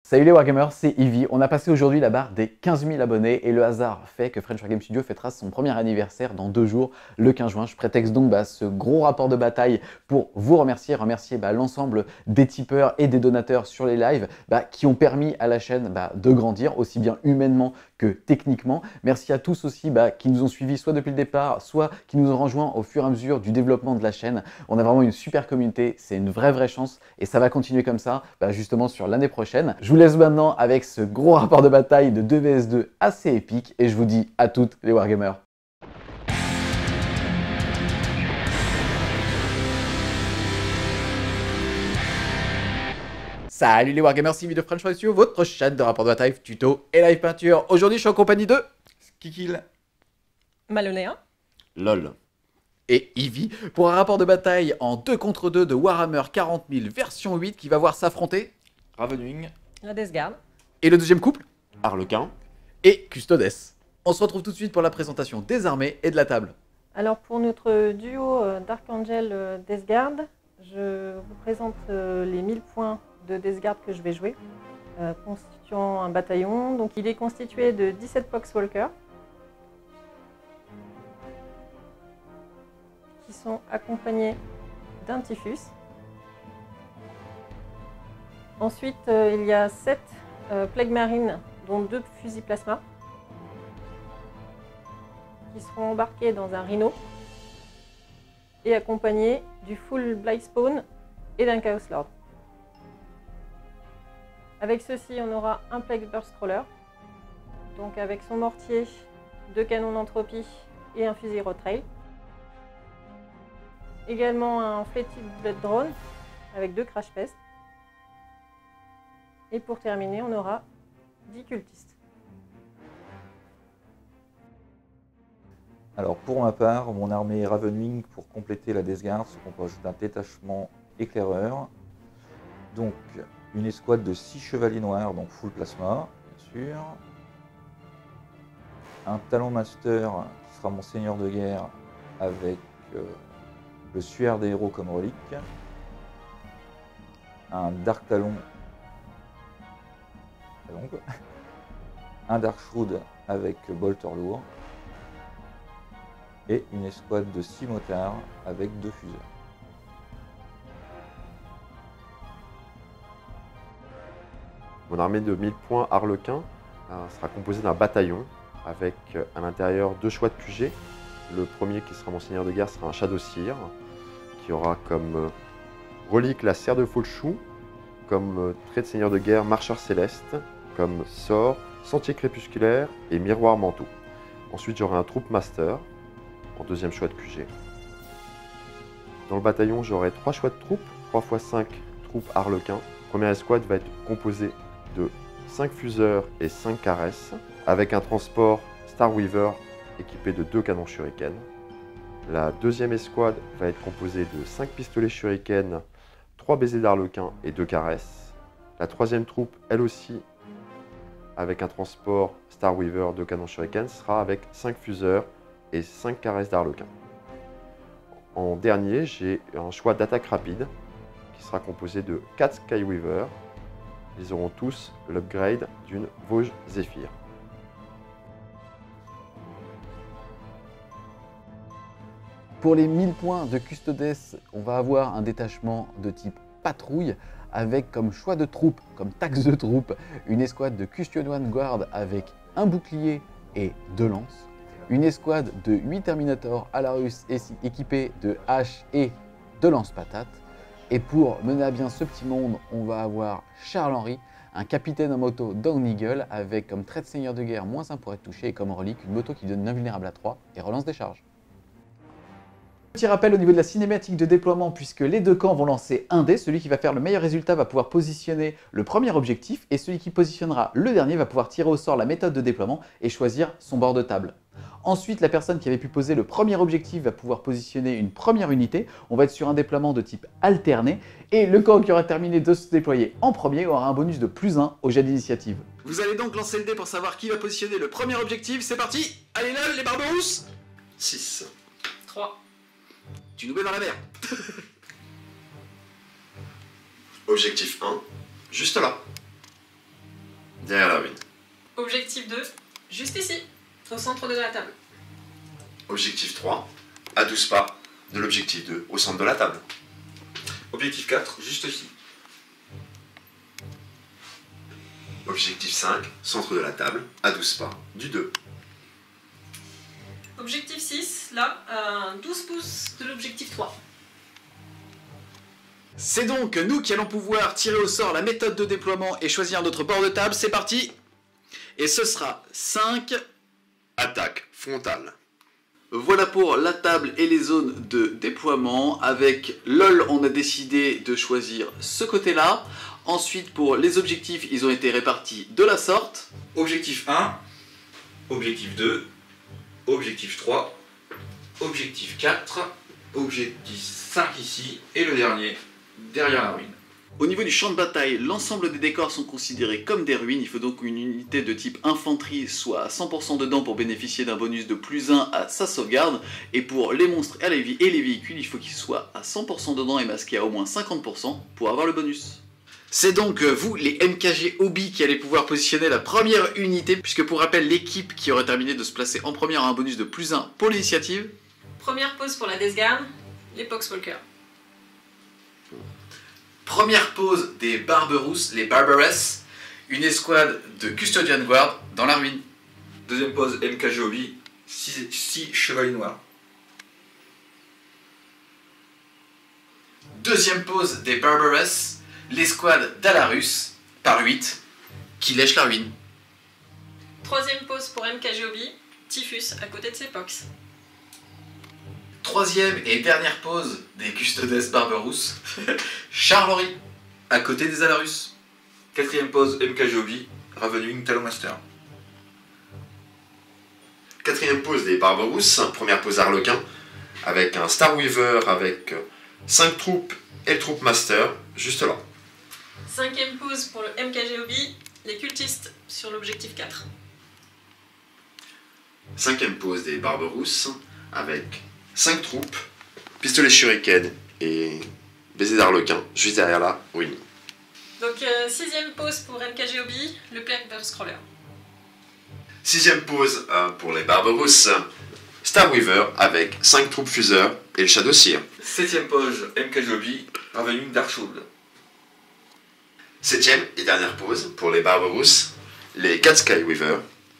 Salut les Wargamers, c'est Ivy. On a passé aujourd'hui la barre des 15 000 abonnés et le hasard fait que French Wargame Studio fêtera son premier anniversaire dans 2 jours, le 15 juin. Je prétexte donc ce gros rapport de bataille pour vous remercier l'ensemble des tipeurs et des donateurs sur les lives qui ont permis à la chaîne de grandir, aussi bien humainement que techniquement. Merci à tous aussi qui nous ont suivis soit depuis le départ, soit qui nous ont rejoints au fur et à mesure du développement de la chaîne. On a vraiment une super communauté, c'est une vraie chance et ça va continuer comme ça justement sur l'année prochaine. Je vous laisse maintenant avec ce gros rapport de bataille de 2 vs 2 assez épique et je vous dis à toutes les Wargamers. Salut les Wargamers, c'est Ivy de French Wargame Studio, votre chaîne de rapport de bataille, tuto et live peinture. Aujourd'hui je suis en compagnie de Kikil, Malonéa, LOL et Ivy pour un rapport de bataille en 2 contre 2 de Warhammer 40 000 version 8 qui va voir s'affronter Ravenwing, la Death Guard. Et le deuxième couple Harlequin. et Custodes. On se retrouve tout de suite pour la présentation des armées et de la table. Alors pour notre duo Dark Angel Death Guard, je vous présente les 1000 points de Death Guard que je vais jouer, constituant un bataillon. Donc il est constitué de 17 Poxwalkers qui sont accompagnés d'un Typhus. Ensuite, il y a 7 Plague Marines, dont 2 fusils plasma, qui seront embarqués dans un Rhino et accompagnés du full Blightspawn et d'un Chaos Lord. Avec ceci, on aura un Plague Burst Crawler, donc avec son mortier, 2 canons d'entropie et un fusil Rotrail. Également un Fleeted Blood Drone avec 2 Crash Pest. Et pour terminer, on aura 10 cultistes. Alors pour ma part, mon armée Ravenwing pour compléter la Death Guard se compose d'un détachement éclaireur, donc une escouade de 6 chevaliers noirs, donc full plasma, bien sûr, un Talon Master qui sera mon seigneur de guerre avec le suaire des héros comme relique, un Dark Talon, un Dark Shroud avec bolter lourd et une escouade de 6 motards avec 2 fuseurs. Mon armée de 1000 points Harlequin sera composée d'un bataillon avec à l'intérieur 2 choix de QG. Le premier qui sera mon seigneur de guerre sera un Shadowseer qui aura comme relique la serre de Folchou, comme trait de seigneur de guerre Marcheur Céleste, comme sort Sentier Crépusculaire et Miroir Manteau. Ensuite j'aurai un Troop Master en deuxième choix de QG. Dans le bataillon j'aurai 3 choix de troupes, 3 x 5 troupes Harlequins. La première escouade va être composée de 5 fuseurs et 5 caresses, avec un transport Star Weaver équipé de 2 canons Shuriken. La deuxième escouade va être composée de 5 pistolets Shuriken, 3 baisers d'Harlequin et 2 caresses. La troisième troupe, elle aussi, avec un transport Star Weaver de canon Shuriken, sera avec 5 fuseurs et 5 caresses d'Harlequin. En dernier, j'ai un choix d'attaque rapide qui sera composé de 4 Skyweaver. Ils auront tous l'upgrade d'une Vosges Zephyr. Pour les 1000 points de Custodes, on va avoir un détachement de type patrouille avec comme choix de troupes, comme taxe de troupes, une escouade de Custion Guard avec un bouclier et 2 lances, une escouade de 8 Terminators à la russe équipés de haches et de lance-patates. Et pour mener à bien ce petit monde, on va avoir Charles-Henri, un capitaine en moto Down Eagle avec comme trait de seigneur de guerre -1 pour être touché et comme relique une moto qui donne l'invulnérable à 3 et relance des charges. Petit rappel au niveau de la cinématique de déploiement, puisque les 2 camps vont lancer un dé, celui qui va faire le meilleur résultat va pouvoir positionner le premier objectif et celui qui positionnera le dernier va pouvoir tirer au sort la méthode de déploiement et choisir son bord de table. Ensuite, la personne qui avait pu poser le premier objectif va pouvoir positionner une première unité. On va être sur un déploiement de type alterné et le camp qui aura terminé de se déployer en premier aura un bonus de +1 au jet d'initiative. Vous allez donc lancer le dé pour savoir qui va positionner le premier objectif. C'est parti! Allez là, les barberousses! 6. 3. Tu nous mets dans la mer. Objectif 1, juste là. derrière la ruine. Objectif 2, juste ici, au centre de la table. Objectif 3, à 12 pas de l'objectif 2, au centre de la table. Objectif 4, juste ici. Objectif 5, centre de la table, à 12 pas du 2. Objectif 6, là, à 12 pouces de l'objectif 3. C'est donc nous qui allons pouvoir tirer au sort la méthode de déploiement et choisir notre bord de table. C'est parti. Et ce sera 5. Attaque frontale. Voilà pour la table et les zones de déploiement. Avec LOL, on a décidé de choisir ce côté-là. Ensuite, pour les objectifs, ils ont été répartis de la sorte. Objectif 1, objectif 2, objectif 3, objectif 4, objectif 5 ici, et le dernier, derrière la ruine. Au niveau du champ de bataille, l'ensemble des décors sont considérés comme des ruines. Il faut donc qu'une unité de type infanterie soit à 100% dedans pour bénéficier d'un bonus de +1 à sa sauvegarde. Et pour les monstres et les véhicules, il faut qu'ils soient à 100% dedans et masqués à au moins 50% pour avoir le bonus. C'est donc vous, les MKG Hobby, qui allez pouvoir positionner la première unité, puisque pour rappel, l'équipe qui aurait terminé de se placer en première a un bonus de +1 pour l'initiative. Première pause pour la Death Guard, les Poxwalkers. Première pause des Barberousse, les Barbarous, une escouade de Custodian Guard dans la ruine. Deuxième pause, MKG Hobby, 6 chevaliers noirs. Deuxième pause des Barbarous, l'escouade d'Alarus, par 8, qui lèche la ruine. Troisième pause pour MKG Hobby, Typhus à côté de ses Pox. Troisième et dernière pause des Custodes Barberousse, Charlery, à côté des Alarus. Quatrième pause, MKG Hobby, Ravenwing Talonmaster. Quatrième pause des Barberousse, première pause Harlequin, avec un Starweaver avec 5 troupes et le troupe Master, juste là. Cinquième pause pour le MKG Hobby, les cultistes sur l'objectif 4. Cinquième pause des Barberousse, avec 5 troupes, pistolet shuriken et baiser d'Harlequin, juste derrière la ruine. Donc sixième pause pour MKG Hobby, le Blackbird Scroller. Sixième pause pour les Barberousse, Starweaver avec 5 troupes fuseurs et le Shadow Seer. Septième pause, MKG Hobby, Ravenwing Darkshield. Septième et dernière pause pour les Barberousse, les 4 Skyweaver,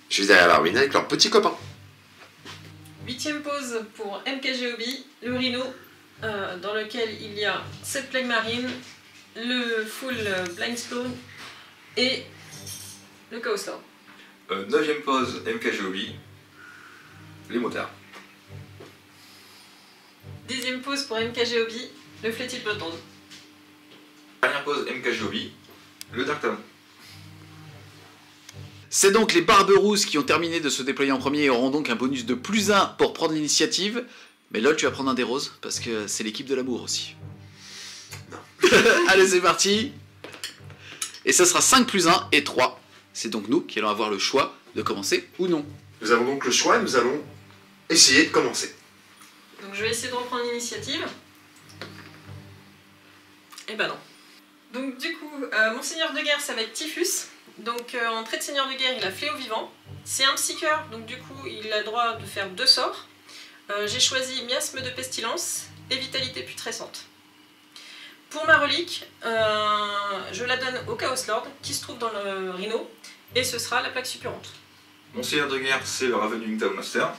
juste derrière la ruine avec leurs petits copains. Huitième pause pour MKG Hobby, le Rhino, dans lequel il y a 7 Plague Marines, le full Blind Spawn et le Chaos Lord. Neuvième pause, MKG Hobby, les motards. Dixième pause pour MKG Hobby, le Flétite Bloodhound. Dernière pause, MKG Hobby, le Dark Talon. C'est donc les Barberousse qui ont terminé de se déployer en premier et auront donc un bonus de +1 pour prendre l'initiative. Mais lol, tu vas prendre un des roses, parce que c'est l'équipe de l'amour aussi. Non. Allez, c'est parti. Et ça sera 5 +1 et 3. C'est donc nous qui allons avoir le choix de commencer ou non. Nous avons donc le choix et nous allons essayer de commencer. Donc je vais essayer de reprendre l'initiative. Et ben non. Donc du coup, mon seigneur de guerre ça va être Typhus. Donc en trait de seigneur de guerre il a Fléau Vivant. C'est un psycheur, donc du coup il a le droit de faire 2 sorts. J'ai choisi Miasme de Pestilence et Vitalité Putrescente. Pour ma relique, je la donne au Chaos Lord qui se trouve dans le Rhino. Et ce sera la plaque suppurante. Mon seigneur de guerre, c'est le Ravenwing Talonmaster.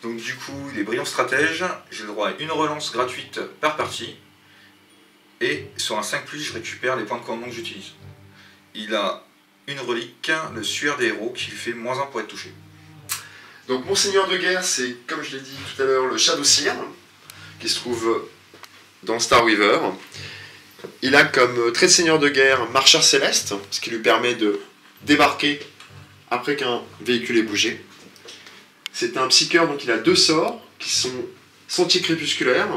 Donc du coup, les brillants stratèges, j'ai le droit à une relance gratuite par partie. Et sur un 5+, je récupère les points de commandement que j'utilise. Il a une relique, le Suaire des héros, qui lui fait -1 pour être touché. Donc mon seigneur de guerre, c'est, comme je l'ai dit tout à l'heure, le Shadow Seer, qui se trouve dans Starweaver. Il a comme trait de seigneur de guerre Marcheur Céleste, ce qui lui permet de débarquer après qu'un véhicule ait bougé. C'est un psycheur, donc il a 2 sorts qui sont Sentier crépusculaire,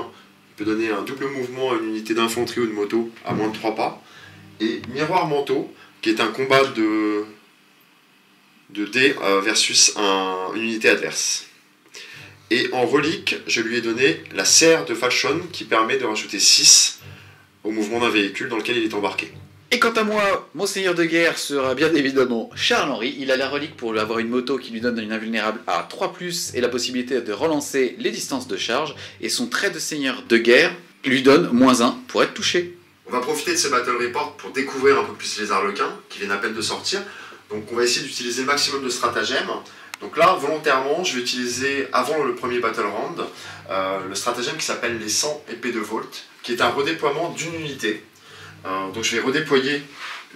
il peut donner un double mouvement à une unité d'infanterie ou de moto à moins de 3 pas, et Miroir Manteau, qui est un combat de dés versus une unité adverse. Et en relique, je lui ai donné la serre de Falchon qui permet de rajouter 6 au mouvement d'un véhicule dans lequel il est embarqué. Et quant à moi, mon seigneur de guerre sera bien évidemment Charles-Henri. Il a la relique pour avoir une moto qui lui donne une invulnérable à 3+, et la possibilité de relancer les distances de charge. Et son trait de seigneur de guerre lui donne -1 pour être touché. On va profiter de ce Battle Report pour découvrir un peu plus les Arlequins, qui viennent à peine de sortir. Donc on va essayer d'utiliser le maximum de stratagèmes. Donc là, volontairement, je vais utiliser, avant le premier Battle Round, le stratagème qui s'appelle les 100 épées de Volt, qui est un redéploiement d'une unité. Donc je vais redéployer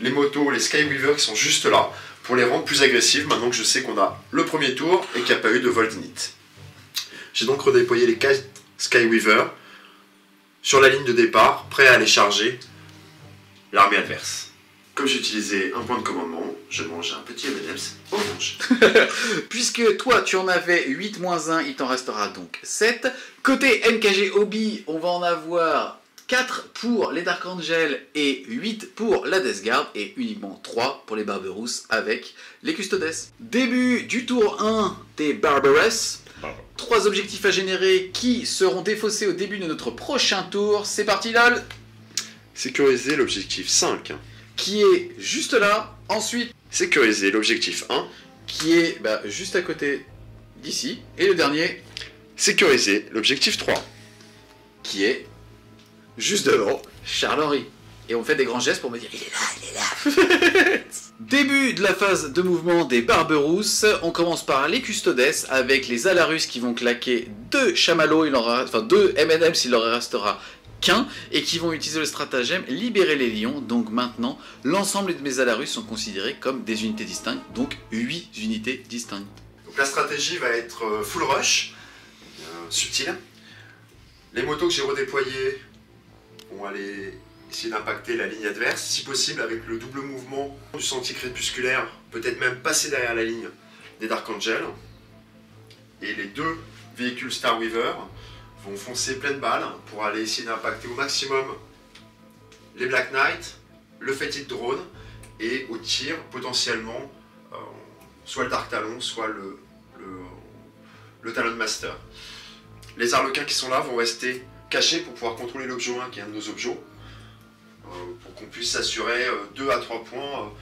les motos, les Skyweaver qui sont juste là, pour les rendre plus agressives, maintenant que je sais qu'on a le premier tour et qu'il n'y a pas eu de Volt Init. J'ai donc redéployé les 4 Skyweaver sur la ligne de départ, prêts à aller charger l'armée adverse. Comme j'ai utilisé un point de commandement, je mange un petit M&M's orange. Puisque toi tu en avais 8-1, il t'en restera donc 7. Côté NKG Hobby, on va en avoir 4 pour les Dark Angel et 8 pour la Death Guard, et uniquement 3 pour les Barberousse avec les Custodes. Début du tour 1 des Barberousse. 3 objectifs à générer qui seront défaussés au début de notre prochain tour. C'est parti LOL. Sécuriser l'objectif 5. Qui est juste là. Ensuite, Sécuriser l'objectif 1. qui est juste à côté d'ici. Et le dernier, Sécuriser l'objectif 3. qui est juste devant Charles-Henri. Et on fait des grands gestes pour me dire il est là. Début de la phase de mouvement des Barberousse. On commence par les Custodes avec les Alarus qui vont claquer 2 chamallows, 2 M&M's, il leur restera qu'un, et qui vont utiliser le stratagème libérer les lions. Donc maintenant, l'ensemble de mes Alarus sont considérés comme des unités distinctes, donc 8 unités distinctes. Donc la stratégie va être full rush, subtil. Les motos que j'ai redéployées vont aller essayer d'impacter la ligne adverse, si possible avec le double mouvement du sentier crépusculaire, peut-être même passer derrière la ligne des Dark Angel. Et les 2 véhicules Star Weaver vont foncer pleine balle pour aller essayer d'impacter au maximum les Black Knight, le Fated Drone, et au tir potentiellement soit le Dark Talon, soit le Talon Master. Les Arlequins qui sont là vont rester cachés pour pouvoir contrôler l'objet 1 qui est un de nos objets, pour qu'on puisse s'assurer 2 à 3 points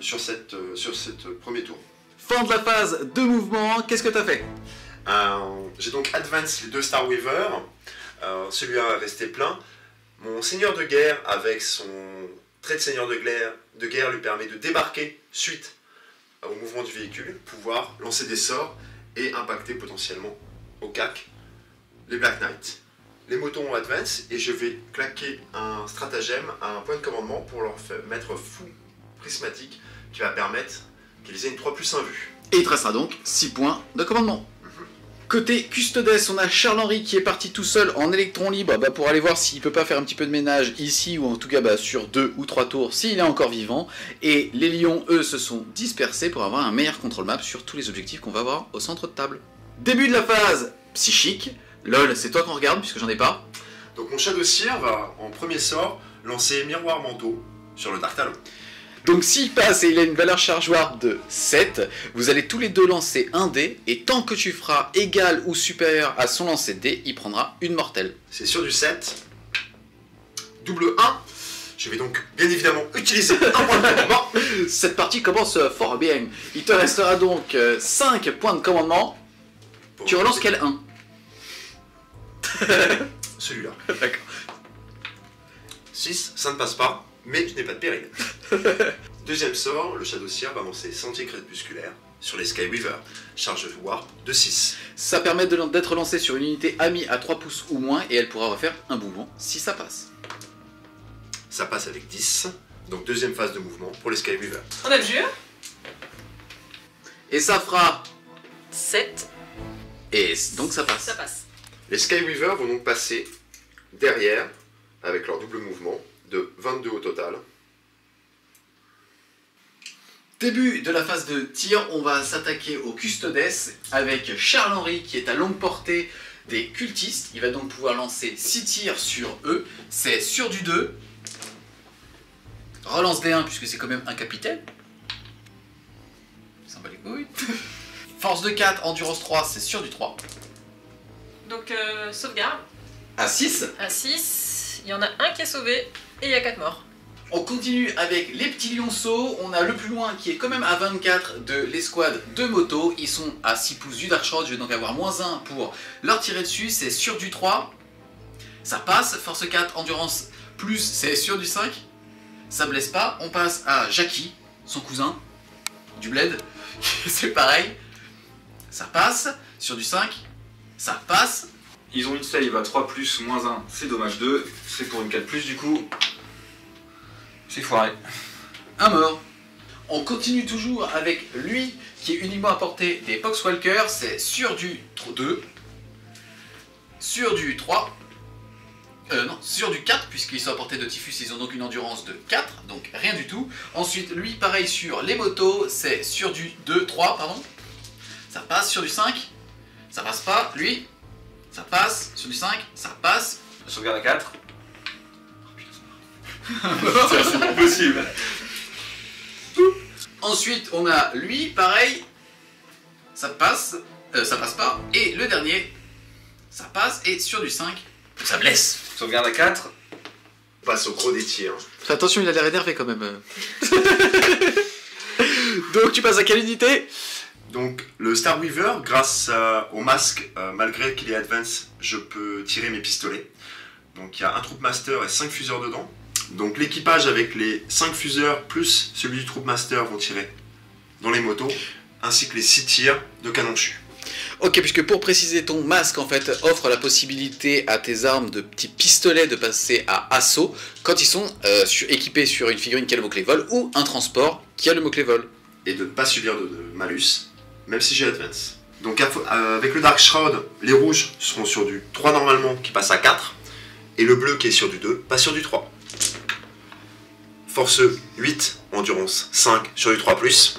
sur cette premier tour. Fin de la phase de mouvement, qu'est-ce que tu as fait? J'ai donc advance les 2 Star Weaver, celui-là est resté plein. Mon seigneur de guerre avec son trait de seigneur de guerre lui permet de débarquer suite au mouvement du véhicule, pouvoir lancer des sorts et impacter potentiellement au CAC les Black Knight. Les motos ont advance et je vais claquer un stratagème à un point de commandement pour leur mettre fou prismatique qui va permettre qu'ils aient une 3+1 vue. Et il te restera donc 6 points de commandement. Côté Custodes, on a Charles-Henri qui est parti tout seul en électron libre pour aller voir s'il peut pas faire un petit peu de ménage ici, ou en tout cas sur 2 ou 3 tours s'il est encore vivant. Et les lions, eux, se sont dispersés pour avoir un meilleur contrôle map sur tous les objectifs qu'on va avoir au centre de table. Début de la phase psychique. LOL, c'est toi qu'on regarde puisque j'en ai pas. Donc mon Shadow Seer va en premier sort lancer Miroir Manteau sur le Dark Talon. Donc s'il passe et il a une valeur charge warp de 7, vous allez tous les deux lancer un dé, et tant que tu feras égal ou supérieur à son lancer de dé, il prendra une mortelle. C'est sur du 7. Double 1. Je vais donc bien évidemment utiliser un point de commandement. Cette partie commence fort bien. Il te restera donc 5 points de commandement. Bon, Tu relances quel 1? Celui-là. D'accord. 6, ça ne passe pas, mais je n'ai pas de péril. Deuxième sort, le Shadow Seer va lancer Sentier crépusculaire sur les Skyweaver. Charge warp de 6. Ça permet d'être lancé sur une unité amie à 3 pouces ou moins, et elle pourra refaire un mouvement si ça passe. Ça passe avec 10. Donc deuxième phase de mouvement pour les Skyweaver. On a le jeu. Et ça fera... 7. Et donc ça passe. Ça passe. Les Skyweaver vont donc passer derrière, avec leur double mouvement, de 22 au total. Début de la phase de tir, on va s'attaquer aux Custodes avec Charles-Henri qui est à longue portée des cultistes. Il va donc pouvoir lancer 6 tirs sur eux. C'est sur du 2. Relance D1 puisque c'est quand même un capitaine. Ça bat les couilles. Force de 4, endurance 3, c'est sur du 3. Donc sauvegarde. À 6. À 6. Il y en a un qui est sauvé et il y a 4 morts. On continue avec les petits lionceaux. On a le plus loin qui est quand même à 24 de l'escouade de moto. Ils sont à 6 pouces du Darkshroud. Je vais donc avoir -1 pour leur tirer dessus. C'est sur du 3. Ça passe. Force 4, endurance plus, c'est sur du 5. Ça blesse pas. On passe à Jackie, son cousin, du bled. C'est pareil. Ça passe. Sur du 5. Ça passe. Ils ont une save à 3+, -1, c'est dommage 2. C'est pour une 4+, du coup. C'est foiré. Un mort. On continue toujours avec lui qui est uniquement à portée des Poxwalkers. C'est sur du 2. Sur du 3. Non, sur du 4 puisqu'ils sont à portée de Typhus. Ils ont donc une endurance de 4. Donc rien du tout. Ensuite lui pareil sur les motos. C'est sur du 2, 3 pardon. Ça passe sur du 5. Ça passe pas. Lui. Ça passe. Sur du 5. Ça passe. Sauvegarde à 4. C'est pas possible. Ensuite, on a lui, pareil, ça passe pas. Et le dernier, ça passe. Et sur du 5, ça blesse. Sauvegarde à 4. On passe au gros des tirs. Fais attention, il a l'air énervé quand même. Donc, tu passes à quelle unité? Donc le Star Weaver, grâce au masque, malgré qu'il est advance, je peux tirer mes pistolets. Donc il y a un Troop Master et 5 fuseurs dedans. Donc l'équipage avec les 5 fuseurs plus celui du Troop Master vont tirer dans les motos, ainsi que les 6 tirs de canon chu. Ok, puisque pour préciser, ton masque en fait offre la possibilité à tes armes de petits pistolets de passer à assaut quand ils sont équipés sur une figurine qui a le mot-clé vol ou un transport qui a le mot-clé vol. Et de ne pas subir de malus, même si j'ai advance. Donc avec le Darkshroud, les rouges seront sur du 3 normalement qui passe à 4, et le bleu qui est sur du 2 passe sur du 3. Force 8, endurance 5 sur du 3+.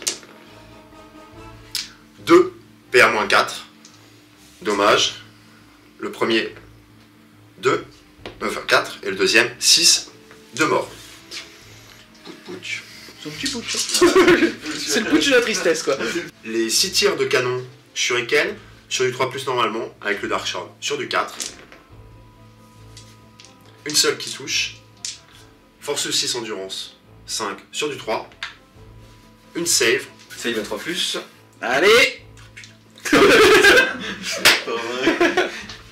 2, PR-4. Dommage. Le premier, 2, enfin 4, et le deuxième, 6, 2 morts. Pouch. Son petit putsch. C'est le putsch de la tristesse quoi. Les 6 tirs de canon Shuriken sur du 3+, normalement, avec le Darkshroud sur du 4. Une seule qui touche. Force 6, endurance 5 sur du 3. Une save. Save à 3+. Allez.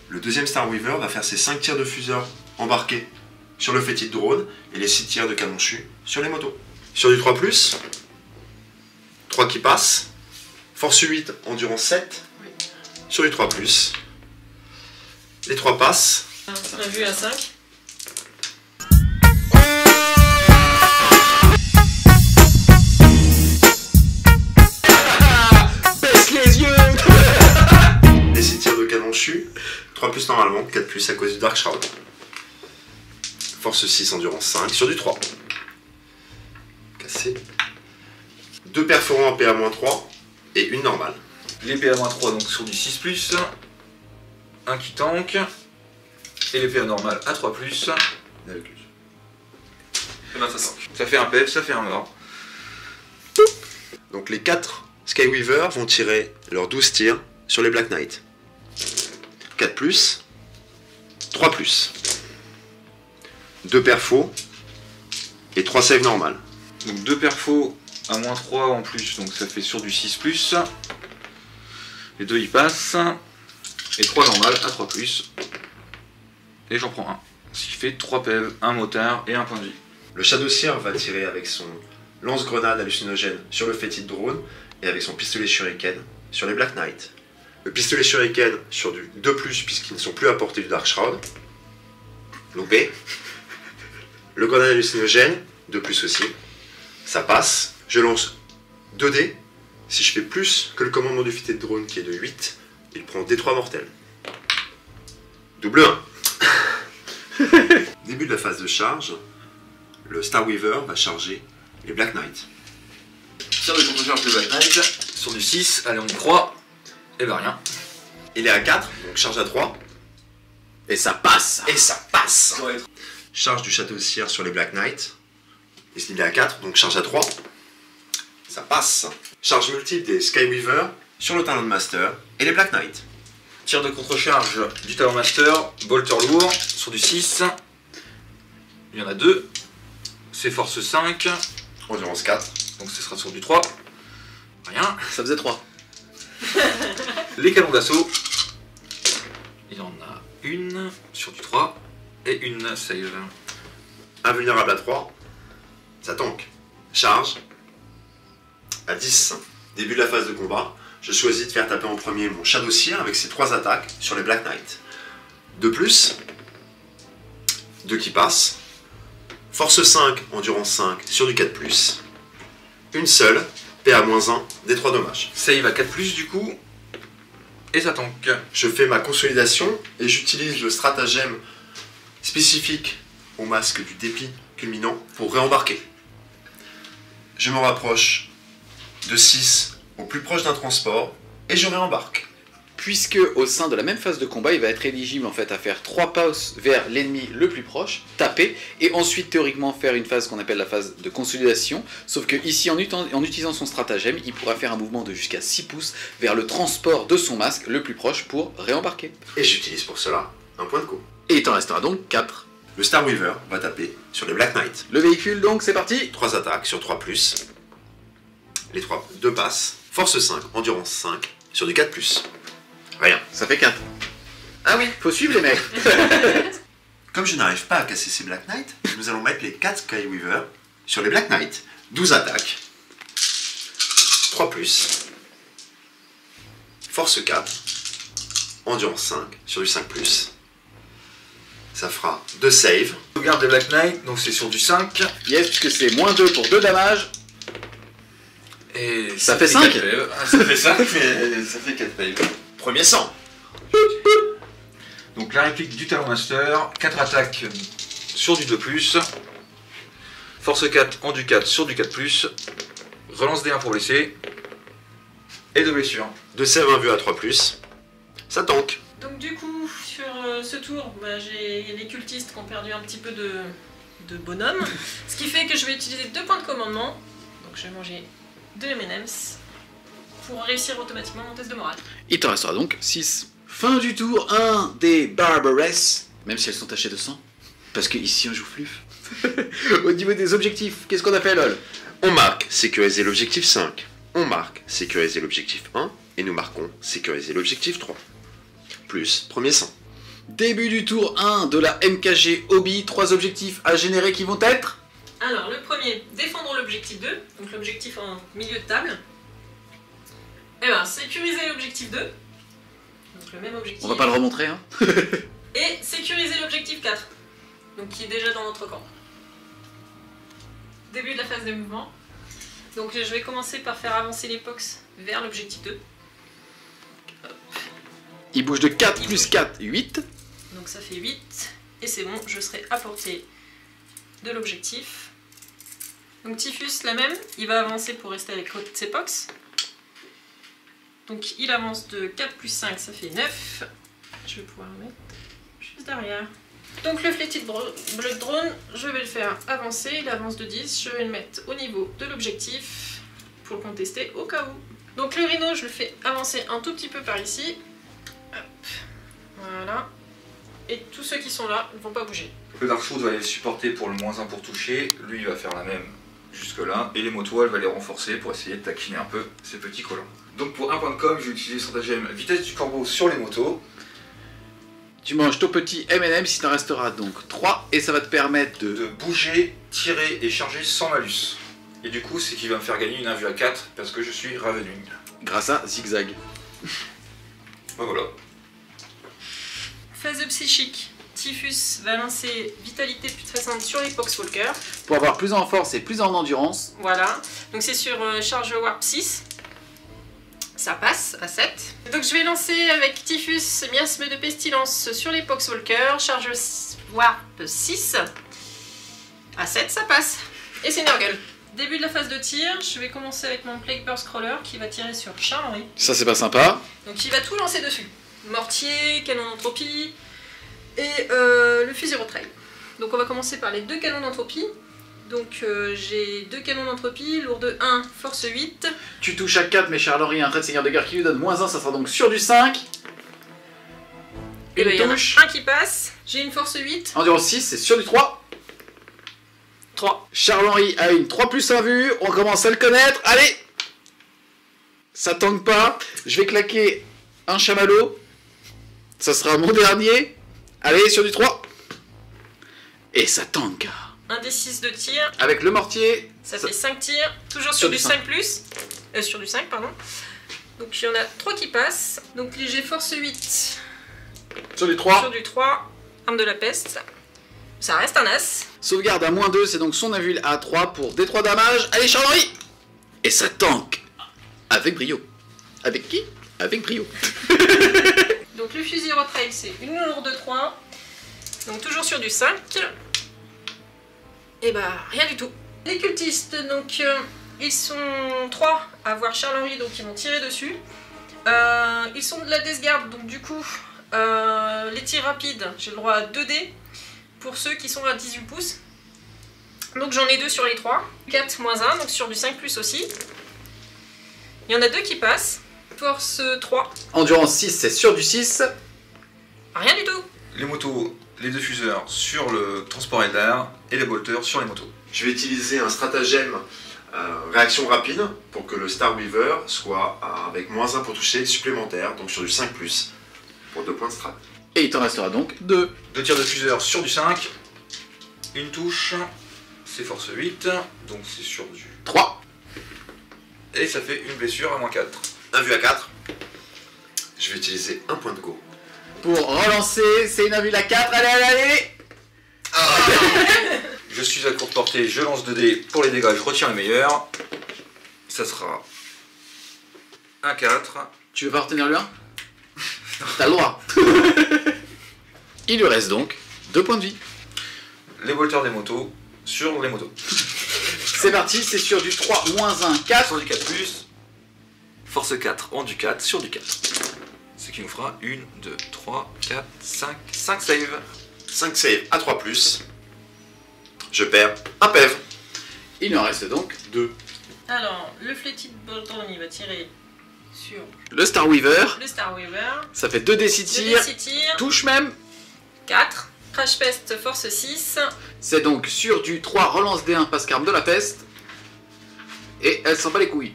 Le deuxième Star Weaver va faire ses 5 tirs de fuseur embarqués sur le fétide drone et les 6 tirs de canon chu sur les motos. Sur du 3+, 3 qui passent. Force 8, endurance 7. Sur du 3+. Les 3 passent. Un vu à 5. Baisse les yeux. Les 6 tirs de canon chu. 3+ normalement, 4+ à cause du Darkshroud. Force 6, endurance 5. Sur du 3. Cassé. 2 perforants en PA-3 et une normale. Les PA-3 donc sur du 6+. Un qui tank. Et les PA normales à 3+. Et ben ça tank. Ça fait un PF, ça fait un mort. Donc les 4 Skyweaver vont tirer leurs 12 tirs sur les Black Knight. 4+, 3+. 2 perfos et 3 saves normales. Donc 2 perfos à -3 en plus, donc ça fait sur du 6+. Les 2 y passent. Et 3 normales à 3+. Et j'en prends un. Ce qui fait 3 PV, 1 motard et un point de vie. Le Shadowseer va tirer avec son lance-grenade hallucinogène sur le fétide drone et avec son pistolet Shuriken sur les Black Knight. Le pistolet Shuriken sur du 2+, puisqu'ils ne sont plus à portée du Darkshroud. Loupé. Le grenade hallucinogène, 2+ aussi. Ça passe. Je lance 2 dés. Si je fais plus que le commandement du fétide drone qui est de 8, il prend D3 mortel. Double 1. Début de la phase de charge. Le Star Weaver va charger les Black Knight. Tir de contre-charge de Black Knight sur du 6, allez on y croit, et bah rien. Il est à 4, donc charge à 3. Et ça passe. Et ça passe. Charge du Shadowseer sur les Black Knight. Et il est à 4, donc charge à 3. Ça passe. Charge multiple des Skyweaver sur le Talon Master et les Black Knight. Tir de contre-charge du Talon Master, bolter lourd sur du 6. Il y en a 2. c'est force 5, Endurance 4. donc ce sera sur du 3. Rien. Ça faisait 3. Les canons d'assaut, il y en a une sur du 3 et une save. Invulnérable à 3. Ça tank. Charge. À 10. Début de la phase de combat. Je choisis de faire taper en premier mon Shadow Seer avec ses 3 attaques sur les Black Knight. 2+. 2 qui passent. Force 5, endurance 5 sur du 4+. Une seule. PA-1 des 3 dommages. Save à 4+, du coup, et ça tank. Je fais ma consolidation et j'utilise le stratagème spécifique au masque du dépit culminant pour réembarquer. Je me rapproche de 6 au plus proche d'un transport et je réembarque. Puisque au sein de la même phase de combat, il va être éligible en fait à faire 3 passes vers l'ennemi le plus proche, taper, et ensuite théoriquement faire une phase qu'on appelle la phase de consolidation, sauf que ici en utilisant son stratagème, il pourra faire un mouvement de jusqu'à 6 pouces vers le transport de son masque le plus proche pour réembarquer. Et j'utilise pour cela un point de coup. Et il t'en restera donc 4. Le Star Weaver va taper sur les Black Knight. Le véhicule donc, c'est parti. 3 attaques sur 3+. Les 2 passes. Force 5, endurance 5 sur du 4+. Rien. Ça fait 4. Ah oui, faut suivre les mecs. Comme je n'arrive pas à casser ces Black Knight, nous allons mettre les 4 Skyweaver sur les Black Knight. 12 attaques. 3+. Force 4. Endurance 5 sur du 5+. Ça fera 2 saves. Sauvegarde des Black Knight, donc c'est sur du 5. Yes, puisque c'est -2 pour 2 damages. Et Ça fait 5. 4 paves. Ça fait 5, mais ça fait 4 paves. Premier sang. Donc la réplique du Talon Master, 4 attaques sur du 2+, force 4 en du 4 sur du 4+, relance D1 pour blesser, et 2 blessures. 2 saves, un vue à 3+. Ça tank. Donc du coup, sur ce tour, j'ai les cultistes qui ont perdu un petit peu de bonhomme, ce qui fait que je vais utiliser 2 points de commandement. Donc je vais manger 2 M&M's pour réussir automatiquement mon test de morale. Il t'en restera donc 6. Fin du tour 1 des Barbaresses, même si elles sont tachées de sang, parce que ici on joue fluf. Au niveau des objectifs, qu'est-ce qu'on a fait, lol? On marque sécuriser l'objectif 5. On marque sécuriser l'objectif 1. Et nous marquons sécuriser l'objectif 3. Plus premier sang. Début du tour 1 de la MKG Hobby, 3 objectifs à générer qui vont être... Alors le premier, défendre l'objectif 2, donc l'objectif en milieu de table. Et bien, sécuriser l'objectif 2, donc le même objectif. On va pas le remontrer, hein. Et sécuriser l'objectif 4, donc qui est déjà dans notre camp. Début de la phase de mouvement. Donc je vais commencer par faire avancer les pox vers l'objectif 2. Il bouge de 4 plus 4, 8. Donc ça fait 8. Et c'est bon, je serai à portée de l'objectif. Donc Typhus, la même, il va avancer pour rester avec ses pox. Donc il avance de 4 plus 5, ça fait 9. Je vais pouvoir le mettre juste derrière. Donc le Flétite Blood Drone, je vais le faire avancer. Il avance de 10, je vais le mettre au niveau de l'objectif pour le contester au cas où. Donc le Rhino, je le fais avancer un tout petit peu par ici. Hop. Voilà. Et tous ceux qui sont là ne vont pas bouger. Le Darkshoot va les supporter pour le -1 pour toucher, lui il va faire la même jusque là, et les motos elle va les renforcer pour essayer de taquiner un peu ces petits collants. Donc pour un point de com, je vais utiliser le stratagème vitesse du corbeau sur les motos. Tu manges ton petit M&M, il t'en restera donc 3, et ça va te permettre De bouger, tirer et charger sans malus. Et du coup c'est qu'il va me faire gagner une invue à 4 parce que je suis Ravening. grâce à Zigzag. Ben voilà. Phase psychique. Typhus va lancer vitalité plus de 60 sur les Poxwalkers. Pour avoir plus en force et plus en endurance. Voilà. Donc c'est sur charge warp 6. Ça passe à 7. Donc je vais lancer avec Typhus miasme de pestilence sur les Poxwalkers. Charge warp 6. À 7, ça passe. Et c'est Nurgle. Début de la phase de tir, je vais commencer avec mon Plague Burst Crawler qui va tirer sur Charles-Henri. Ça c'est pas sympa. Donc il va tout lancer dessus. Mortier, canon d'entropie et le fusil retrail. Donc on va commencer par les 2 canons d'entropie. Donc j'ai 2 canons d'entropie, lourde 1, force 8. Tu touches à 4, mais Charles-Henri a un trait de seigneur de guerre qui lui donne -1, ça sera donc sur du 5. Et Une il y en a touche. un qui passe. J'ai une force 8. Endurance 6, c'est sur du 3. 3. Charles-Henri a une 3 plus 1 vue, on commence à le connaître, allez. Ça tangue pas, je vais claquer un chamallow, ça sera mon dernier, allez sur du 3. Et ça tangue. Un des 6 de tir, Avec le mortier, ça fait 5 tirs, toujours sur du 5 plus. Sur du 5, pardon. Donc il y en a 3 qui passent. Donc léger force 8. sur du 3. Sur du 3, arme de la peste. Ça reste un as. Sauvegarde à -2, c'est donc son invul à 3 pour D3 damage. Allez Charles-Henri. Et ça tank. Avec brio. Avec qui? Avec brio. Donc le fusil retrail, c'est une lourde de 3. Donc toujours sur du 5. Et bah rien du tout. Les cultistes, donc ils sont 3 à voir Charles-Henri, donc ils vont tirer dessus. Ils sont de la Deathguard, donc du coup les tirs rapides, j'ai le droit à 2 dés pour ceux qui sont à 18 pouces. Donc j'en ai 2 sur les 3. 4 moins 1, donc sur du 5 plus aussi. Il y en a 2 qui passent. Force 3. Endurance 6, c'est sur du 6. Rien du tout. Les motos, les diffuseurs sur le transport Eldar et les bolters sur les motos. Je vais utiliser un stratagème réaction rapide pour que le Star Weaver soit avec -1 pour toucher supplémentaire, donc sur du 5 plus, pour 2 points de strat. Et il t'en restera donc 2. 2 tirs de fuseur sur du 5. Une touche, c'est force 8, donc c'est sur du... 3. Et ça fait une blessure à -4. Un vu à 4. Je vais utiliser un point de go. Pour relancer, c'est une invul à 4. Allez, allez, allez. Je suis à courte portée, je lance 2 dés pour les dégâts, je retire les meilleurs. Ça sera un 4. Tu veux pas retenir le 1? T'as le droit. Il lui reste donc 2 points de vie. Les bolters des motos sur les motos. C'est parti, c'est sur du 3 moins 1, 4. Sur du 4 plus, force 4 en du 4 sur du 4. Ce qui nous fera 1, 2, 3, 4, 5 save. 5 save à 3 plus. Je perds un PEV. Il en reste donc 2. Alors, le Flétite Bolton, il va tirer sur Le Star Weaver, le Star Weaver. ça fait 2 D6 Le tirs. D6 tirs, Touche même. 4. Crash Pest, force 6. C'est donc sur du 3, relance D1, passe carme de la peste. Et elle s'en bat les couilles.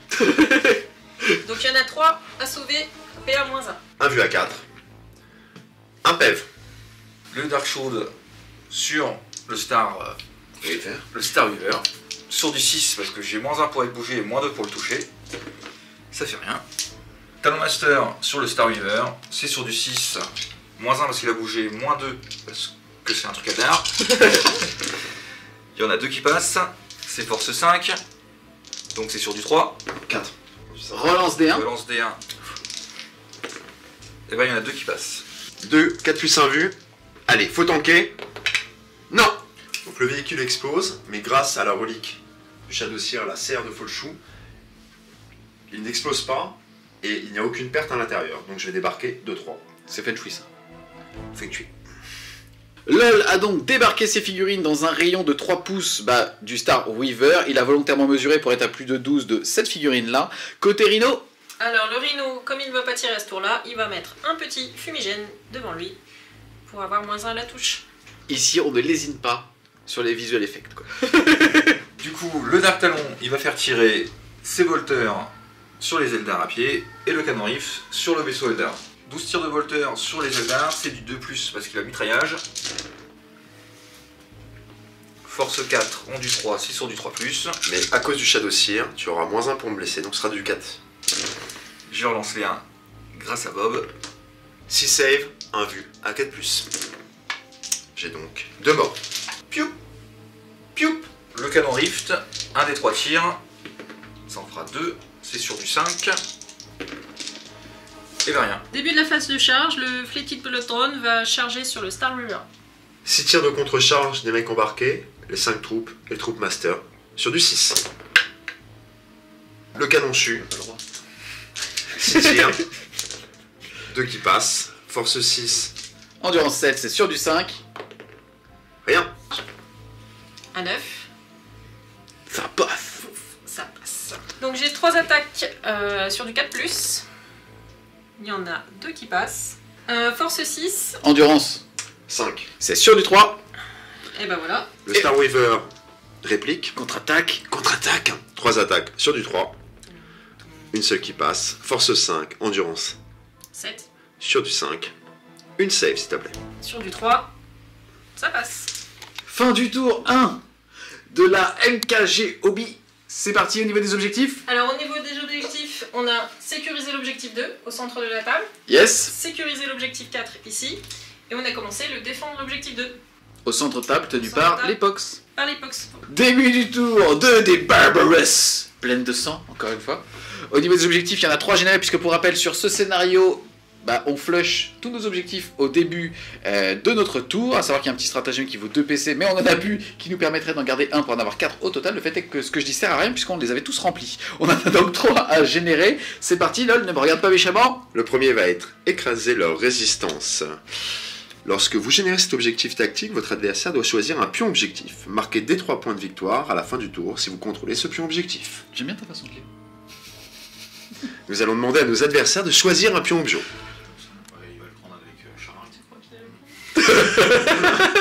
Donc il y en a 3 à sauver, PA-1. Un vu à 4. Un PEV. Le Dark Shroud sur le Star Weaver. Sur du 6 parce que j'ai -1 pour être bougé et -2 pour le toucher. Ça fait rien. Talon Master sur le Star Weaver, c'est sur du 6. -1 parce qu'il a bougé, -2 parce que c'est un truc à d'art. Il y en a 2 qui passent. C'est force 5. Donc c'est sur du 3. 4. Relance D1. Relance D1. Et ben il y en a 2 qui passent. 2, 4 plus 1 vu. Allez, faut tanker. Non. Donc le véhicule explose, mais grâce à la relique du Shadowseer, la serre de Folchou, il n'explose pas et il n'y a aucune perte à l'intérieur. Donc je vais débarquer 2-3. C'est fait de ça. Fait que tu es. LOL a donc débarqué ses figurines dans un rayon de 3 pouces du Star Weaver. Il a volontairement mesuré pour être à plus de 12 de cette figurine-là. Côté Rhino, Alors le Rhino, comme il ne va pas tirer à ce tour-là, il va mettre un petit fumigène devant lui pour avoir -1 à la touche. ici on ne lésine pas sur les visual effects, quoi. Du coup, le Dark Talon, il va faire tirer ses bolters sur les Eldar à pied et le canon Rift sur le vaisseau Eldar. 12 tirs de bolters sur les Eldar, c'est du 2+, parce qu'il a mitraillage. Force 4 en du 3, c'est sur du 3+. Mais à cause du Shadowseer, tu auras -1 pour me blesser, donc ce sera du 4. Je relance les 1 grâce à Bob. 6 save, 1 vu à 4 plus. J'ai donc 2 morts. Pioup Pioup. Le canon Rift, un des 3 tirs. Ça en fera 2, c'est sur du 5. Et ben rien. Début de la phase de charge, le Flétite Pelotron va charger sur le Star River. 6 tirs de contre-charge des mecs embarqués, les 5 troupes et le troupe master, sur du 6. Le canon chu, 6 tirs, 2 qui passent, force 6, Endurance 7, c'est sur du 5. rien. À 9. Ça passe. Ça passe. Donc j'ai 3 attaques sur du 4+. Il y en a 2 qui passent. Force 6. Endurance, 5. c'est sur du 3. Et ben voilà. Le Star Weaver Réplique. Contre-attaque. Contre-attaque. 3 attaques sur du 3. Une seule qui passe. Force 5. Endurance 7. sur du 5. Une save, s'il te plaît. Sur du 3. Ça passe. Fin du tour 1 de la MKG Hobby. C'est parti au niveau des objectifs. Alors au niveau des objectifs, on a sécurisé l'objectif 2 au centre de la table, Yes. sécurisé l'objectif 4 ici, et on a commencé le défendre l'objectif 2 Au centre table tenu Centre par table. les Pox. par les Pox. Début du tour 2 des Barbarous. Pleine de sang, encore une fois. Au niveau des objectifs, il y en a 3 générés, puisque pour rappel, sur ce scénario, on flush tous nos objectifs au début de notre tour, à savoir qu'il y a un petit stratagème qui vaut 2 PC, mais on en a plus qui nous permettrait d'en garder 1 pour en avoir 4 au total. Le fait est que ce que je dis sert à rien, puisqu'on les avait tous remplis. On en a donc 3 à générer. C'est parti, lol, ne me regarde pas méchamment. Le premier va être écraser leur résistance. Lorsque vous générez cet objectif tactique, votre adversaire doit choisir un pion objectif. Marquez des 3 points de victoire à la fin du tour si vous contrôlez ce pion objectif. J'aime bien ta façon de lire. Nous allons demander à nos adversaires de choisir un pion objet. Il va le prendre avec Charles,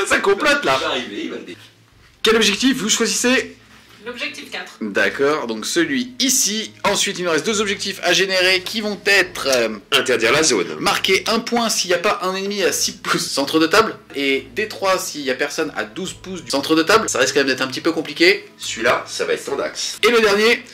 Ça complote là. Il va arriver, il va le dé. Quel objectif vous choisissez? L'objectif 4. D'accord, donc celui ici. Ensuite, il nous reste 2 objectifs à générer qui vont être Interdire la zone. marquer 1 point s'il n'y a pas un ennemi à 6 pouces centre de table, et D3 s'il n'y a personne à 12 pouces du centre de table. Ça risque quand même d'être un petit peu compliqué. Celui-là, ça va être ton axe. Et le dernier,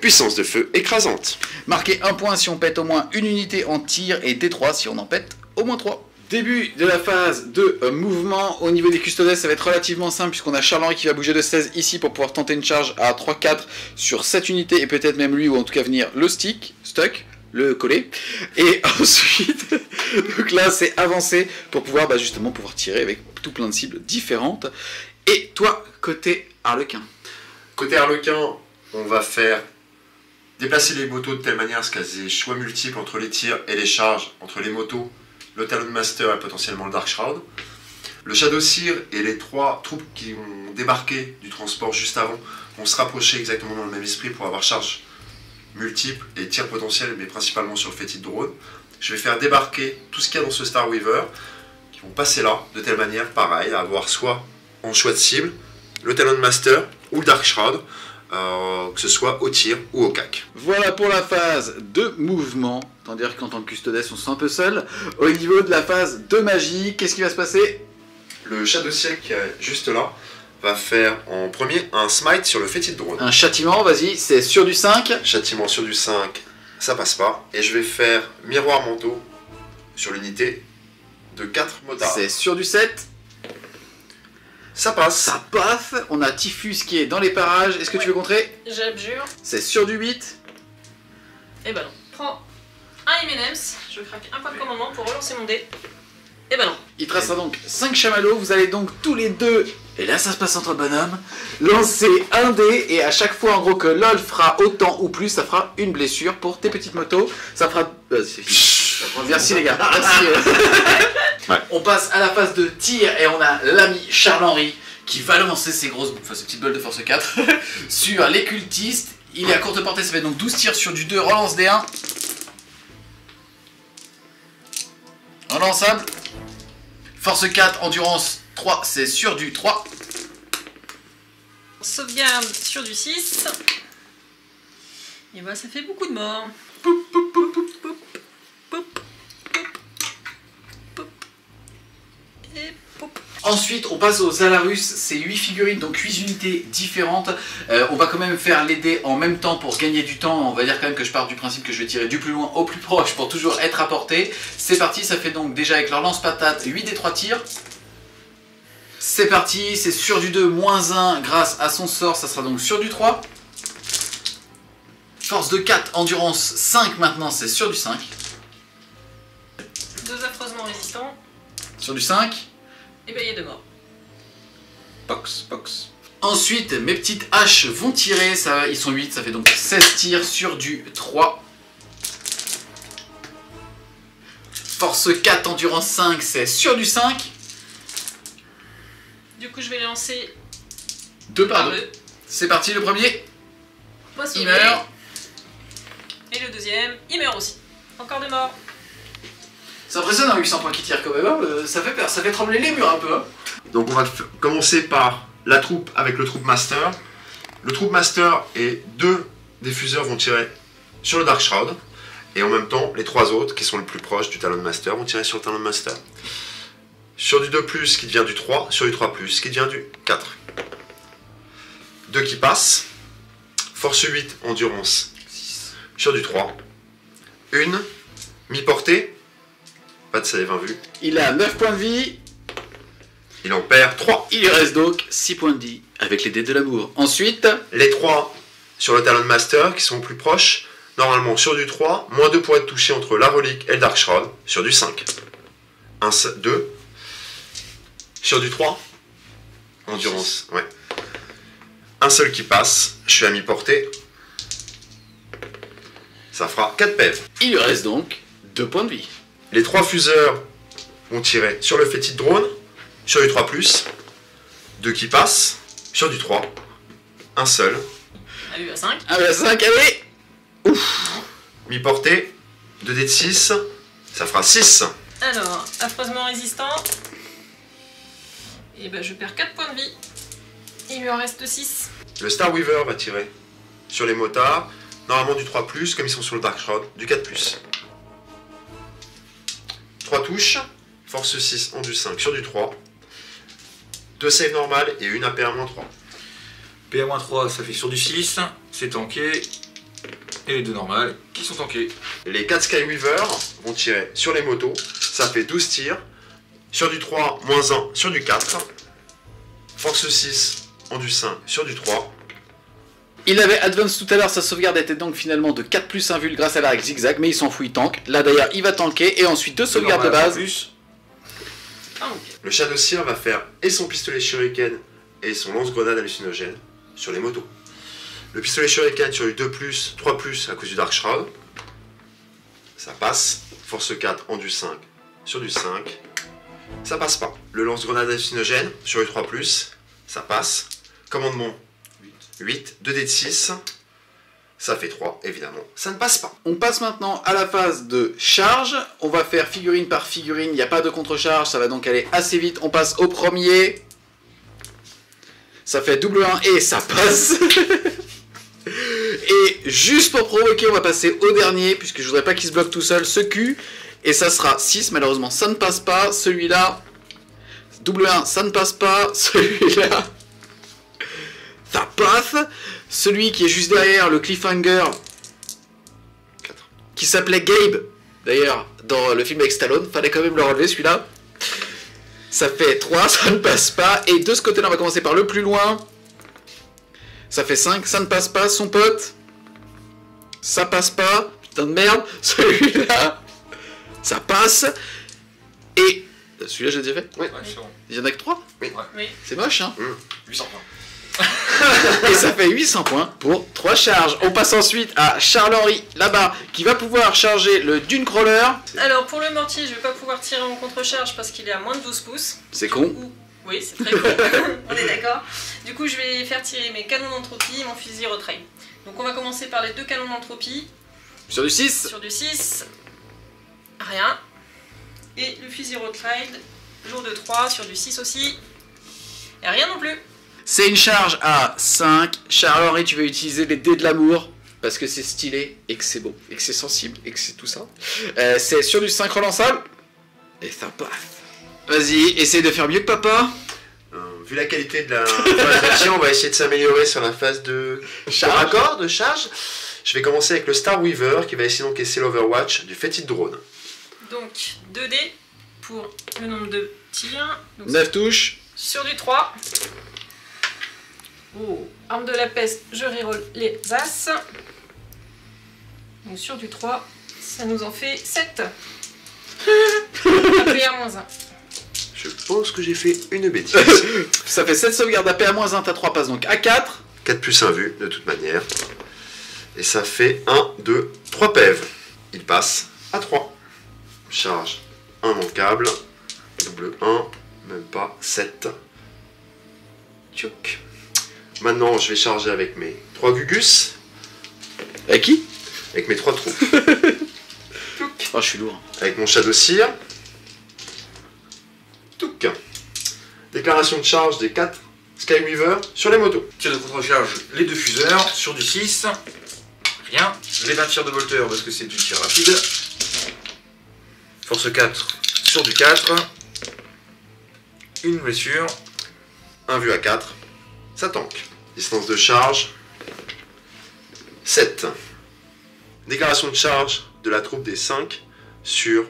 Puissance de feu écrasante. marquer 1 point si on pète au moins une unité en tir, et D3 si on en pète au moins 3. Début de la phase de mouvement. Au niveau des custodes, ça va être relativement simple puisqu'on a Charles-Henri qui va bouger de 16 ici pour pouvoir tenter une charge à 3-4 sur cette unité, et peut-être même lui, ou en tout cas venir le stuck, le coller. Et ensuite, donc là c'est avancer pour pouvoir justement pouvoir tirer avec tout plein de cibles différentes. Et toi, côté Harlequin. Côté Harlequin, on va faire déplacer les motos de telle manière à ce qu'elles aient choix multiples entre les tirs et les charges, entre les motos, le Talon Master et potentiellement le Dark Shroud. Le Shadow Seer et les 3 troupes qui ont débarqué du transport juste avant vont se rapprocher exactement dans le même esprit pour avoir charge multiple et tir potentiel, mais principalement sur le fétide drone. Je vais faire débarquer tout ce qu'il y a dans ce Star Weaver, qui vont passer là, de telle manière, pareil, à avoir soit en choix de cible, le Talon Master ou le Dark Shroud, que ce soit au tir ou au cac. Voilà pour la phase de mouvement. Tant dire qu'en tant que custodes, on se sent un peu seul. Au niveau de la phase de magie, qu'est-ce qui va se passer? Le Shadow Seer qui est juste là va faire en premier un smite sur le fétide drone. Un châtiment, vas-y, c'est sur du 5. Châtiment sur du 5, ça passe pas. Et je vais faire miroir manteau sur l'unité de 4 motards. C'est sur du 7. Ça passe. Ça passe. On a Typhus qui est dans les parages. Est-ce que tu veux contrer? J'abjure. C'est sur du 8. Et bah non. Prends un M&M's, je craque un point de commandement pour relancer mon dé. Et bah non. Il tracera donc 5 chamallows. Vous allez donc tous les deux, et là ça se passe entre bonhommes, lancer un dé, et à chaque fois en gros que LOL fera autant ou plus, ça fera une blessure pour tes petites motos. Ça fera... Merci les gars. Merci. Ouais. On passe à la phase de tir et on a l'ami Charles-Henri qui va lancer ses petites balles de force 4 sur les cultistes. Il est à courte portée, ça fait donc 12 tirs sur du 2, relance D1. Relançable. Force 4, endurance 3, c'est sur du 3. Sauvegarde sur du 6. Et bah ça fait beaucoup de morts. Et pop. Ensuite, on passe aux Alarus, c'est 8 figurines, donc 8 unités différentes. On va quand même faire les dés en même temps pour gagner du temps. On va dire quand même que je pars du principe que je vais tirer du plus loin au plus proche pour toujours être à portée. C'est parti, ça fait donc déjà avec leur lance-patate 8 des 3 tirs. C'est parti, c'est sur du 2, moins 1 grâce à son sort, ça sera donc sur du 3. Force de 4, endurance 5 maintenant, c'est sur du 5. 2 affreusement résistants. Sur du 5. Et bah il y a 2 morts. Pox. Ensuite, mes petites haches vont tirer, ça, ils sont 8, ça fait donc 16 tirs sur du 3. Force 4, endurance 5, c'est sur du 5. Du coup je vais lancer 2 par par 2. le C'est parti, le premier, poisson. il meurt. Et le deuxième, il meurt aussi. Encore 2 morts. C'est impressionnant, 800 points qui tirent quand même, hein. Ça fait peur, ça fait trembler les murs un peu. Hein. Donc on va commencer par la troupe avec le Troop Master. Le Troop Master et 2 diffuseurs vont tirer sur le Dark Shroud. Et en même temps, les 3 autres, qui sont les plus proches du Talon Master, vont tirer sur le Talon Master. Sur du 2+, qui devient du 3, sur du 3+, qui devient du 4. 2 qui passent. Force 8, endurance 6. Sur du 3. 1, mi-portée. Pas de save invu. Il a 9 points de vie. Il en perd 3. Il lui reste donc 6 points de vie avec les dés de l'amour. Ensuite, Les 3 sur le Talon Master qui sont plus proches. Normalement sur du 3, moins 2 pour être touché entre la relique et le Dark Shroud. Sur du 5. 1, 2. Sur du 3. Endurance, ouais. Un seul qui passe. Je suis à mi-portée. Ça fera 4 PV. il lui reste donc 2 points de vie. Les 3 fuseurs vont tirer sur le fétide drone, sur du 3+, 2 qui passent, sur du 3, un seul, On a eu à 5. Ah bah 5, allez. mi-portée, 2 dés de 6, ça fera 6. Alors, affreusement résistant. Et ben je perds 4 points de vie. Il lui en reste 6. Le Star Weaver va tirer sur les motards, normalement du 3+, comme ils sont sur le Dark Shroud, du 4+. 3 touches, force 6 en du 5 sur du 3, 2 save normal et une APA-3. PA-3, ça fait sur du 6, c'est tanké. Et les 2 normales qui sont tankés. Les 4 Skyweaver vont tirer sur les motos, ça fait 12 tirs, sur du 3, moins 1 sur du 4, force 6 en du 5 sur du 3. Il avait advance tout à l'heure, sa sauvegarde était donc finalement de 4+ invul grâce à la règle zigzag, mais il s'en fout, il tank. Là d'ailleurs, il va tanker, et ensuite 2 sauvegardes de base. Plus. Ah, ok. Le Shadow Seer va faire et son pistolet shuriken et son lance-grenade hallucinogène sur les motos. Le pistolet shuriken sur du 2+, 3+ à cause du Dark Shroud. Ça passe. Force 4 en du 5 sur du 5. Ça passe pas. Le lance-grenade hallucinogène sur du 3+, ça passe. Commandement 8, 2 dés de 6. Ça fait 3, évidemment. Ça ne passe pas. On passe maintenant à la phase de charge. On va faire figurine par figurine, il n'y a pas de contre-charge, ça va donc aller assez vite. On passe au premier. Ça fait double 1 et ça passe. Et juste pour provoquer, on va passer au dernier, puisque je voudrais pas qu'il se bloque tout seul, ce cul. Et ça sera 6, malheureusement ça ne passe pas. Celui-là, double 1, ça ne passe pas. Celui-là, ça passe. Celui qui est juste derrière, le cliffhanger, 4. qui s'appelait Gabe, d'ailleurs, dans le film avec Stallone, fallait quand même le relever celui-là. Ça fait 3, ça ne passe pas. Et de ce côté-là, on va commencer par le plus loin. Ça fait 5, ça ne passe pas. Son pote, ça passe pas. Putain de merde. Celui-là, ça passe. Et celui-là, j'ai déjà fait. Oui. Ouais, c'est bon. Il y en a que 3. Oui. C'est moche, hein. 800 points. Et ça fait 800 points pour 3 charges. On passe ensuite à Charles-Henri, là-bas, qui va pouvoir charger le Dune Crawler. Alors pour le mortier, je vais pas pouvoir tirer en contre-charge parce qu'il est à moins de 12 pouces. C'est con. Ou- Oui, c'est très con. On est d'accord. Du coup, je vais faire tirer mes canons d'entropie et mon fusil retrail. Donc on va commencer par les 2 canons d'entropie. Sur du 6. Sur du 6, rien. Et le fusil retrail, jour de 3, sur du 6 aussi. Et rien non plus. C'est une charge à 5. Charles-Henri, tu vas utiliser les dés de l'amour. Parce que c'est stylé, et que c'est beau, et que c'est sensible, et que c'est tout ça. C'est sur du 5 relançable. Et ça passe. Vas-y, essaye de faire mieux que papa. Vu la qualité de la phase de tir, on va essayer de s'améliorer sur la phase de raccord, de charge. Je vais commencer avec le Star Weaver qui va essayer d'encaisser l'Overwatch du fétide drone. Donc 2 dés pour le nombre de tirs. Donc, 9 touches. sur du 3. Oh, arme de la peste, je reroll les as. Donc sur du 3, ça nous en fait 7. Après à moins 1. Je pense que j'ai fait une bêtise. Ça fait 7 sauvegardes AP à moins 1, t'as 3 passes donc à 4. 4 plus 1 vu, de toute manière. Et ça fait 1, 2, 3 PEV. Il passe à 3. Charge immanquable. Double 1, même pas 7. Tchouk. Maintenant, je vais charger avec mes 3 Gugus. Avec qui? Avec mes 3 troupes. Oh, je suis lourd. Avec mon Shadow Seer. Touk. Déclaration de charge des 4 Skyweaver sur les motos. Tir de contre-charge, les 2 fuseurs sur du 6. Rien. Les 20 tirs de volteur parce que c'est du tir rapide. Force 4 sur du 4. Une blessure. Un vu à 4. Ça tank. Distance de charge. 7. Déclaration de charge de la troupe des 5 sur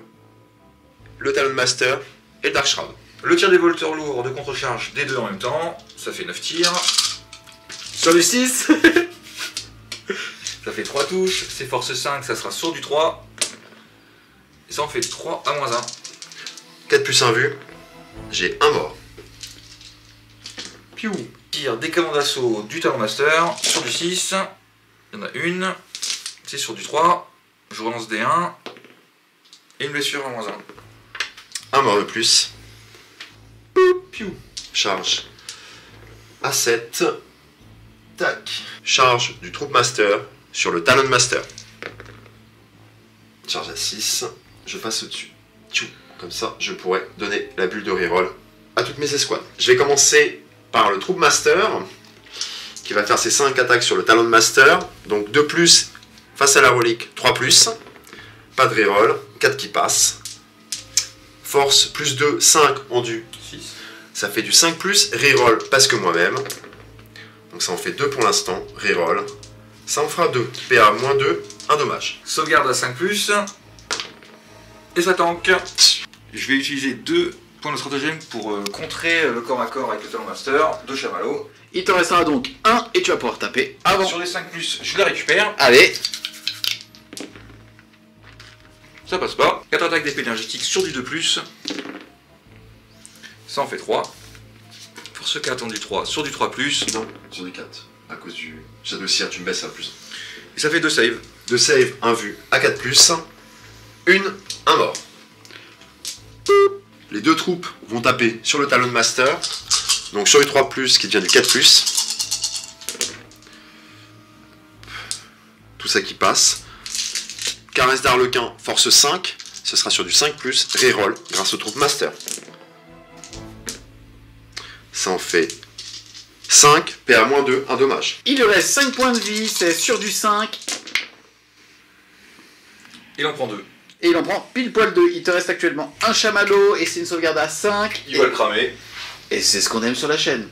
le Talon Master et le Dark Shroud. Le tir des volteurs lourds de contre-charge des 2 en même temps. Ça fait 9 tirs. Sur du 6. Ça fait 3 touches. C'est force 5, ça sera sur du 3. Et ça en fait 3 à moins 1. 4 plus 1 vu. J'ai un mort. Piou. Tir des canons d'assaut du Talon Master sur du 6. Il y en a une. C'est sur du 3. Je relance des 1. Et une blessure à moins 1. Un mort de plus. Piou. Charge à 7. Tac. Charge du Troop Master sur le Talon Master. Charge à 6. Je passe au-dessus. Tchou. Comme ça, je pourrais donner la bulle de reroll à toutes mes escouades. Je vais commencer par le Troop Master qui va faire ses 5 attaques sur le Talon Master. Donc 2 plus face à la relique, 3 plus. Pas de reroll, 4 qui passent. Force plus 2, 5 en du 6. Ça fait du 5 plus, reroll parce que moi-même. Donc ça en fait 2 pour l'instant, reroll. Ça en fera 2. PA moins 2, un dommage. Sauvegarde à 5+. Et ça tank. Je vais utiliser 2 points de stratagème pour contrer le corps à corps avec le Talon Master de chamallow. Il t'en restera donc un et tu vas pouvoir taper avant. Sur les 5+, je les récupère. Allez. Ça passe pas. 4 attaques d'épée énergétique sur du 2+. Ça en fait 3. Force 4 en du 3 sur du 3+. Non, sur du 4. À cause du Shadow Seer, tu me baisses à plus. Et ça fait 2 saves. 2 save, 1 vu à 4 plus. Un mort. Les 2 troupes vont taper sur le Talon Master. Donc sur du 3 plus qui devient du 4 plus. Tout ça qui passe. Caresse d'Arlequin, force 5. Ce sera sur du 5 plus. Reroll grâce au Troop Master. Ça en fait 5. PA-2, un dommage. Il lui reste 5 points de vie, c'est sur du 5. Il en prend 2. Et il en prend pile poil 2. Il te reste actuellement un chamallow et c'est une sauvegarde à 5. Il va le cramer. Et c'est ce qu'on aime sur la chaîne.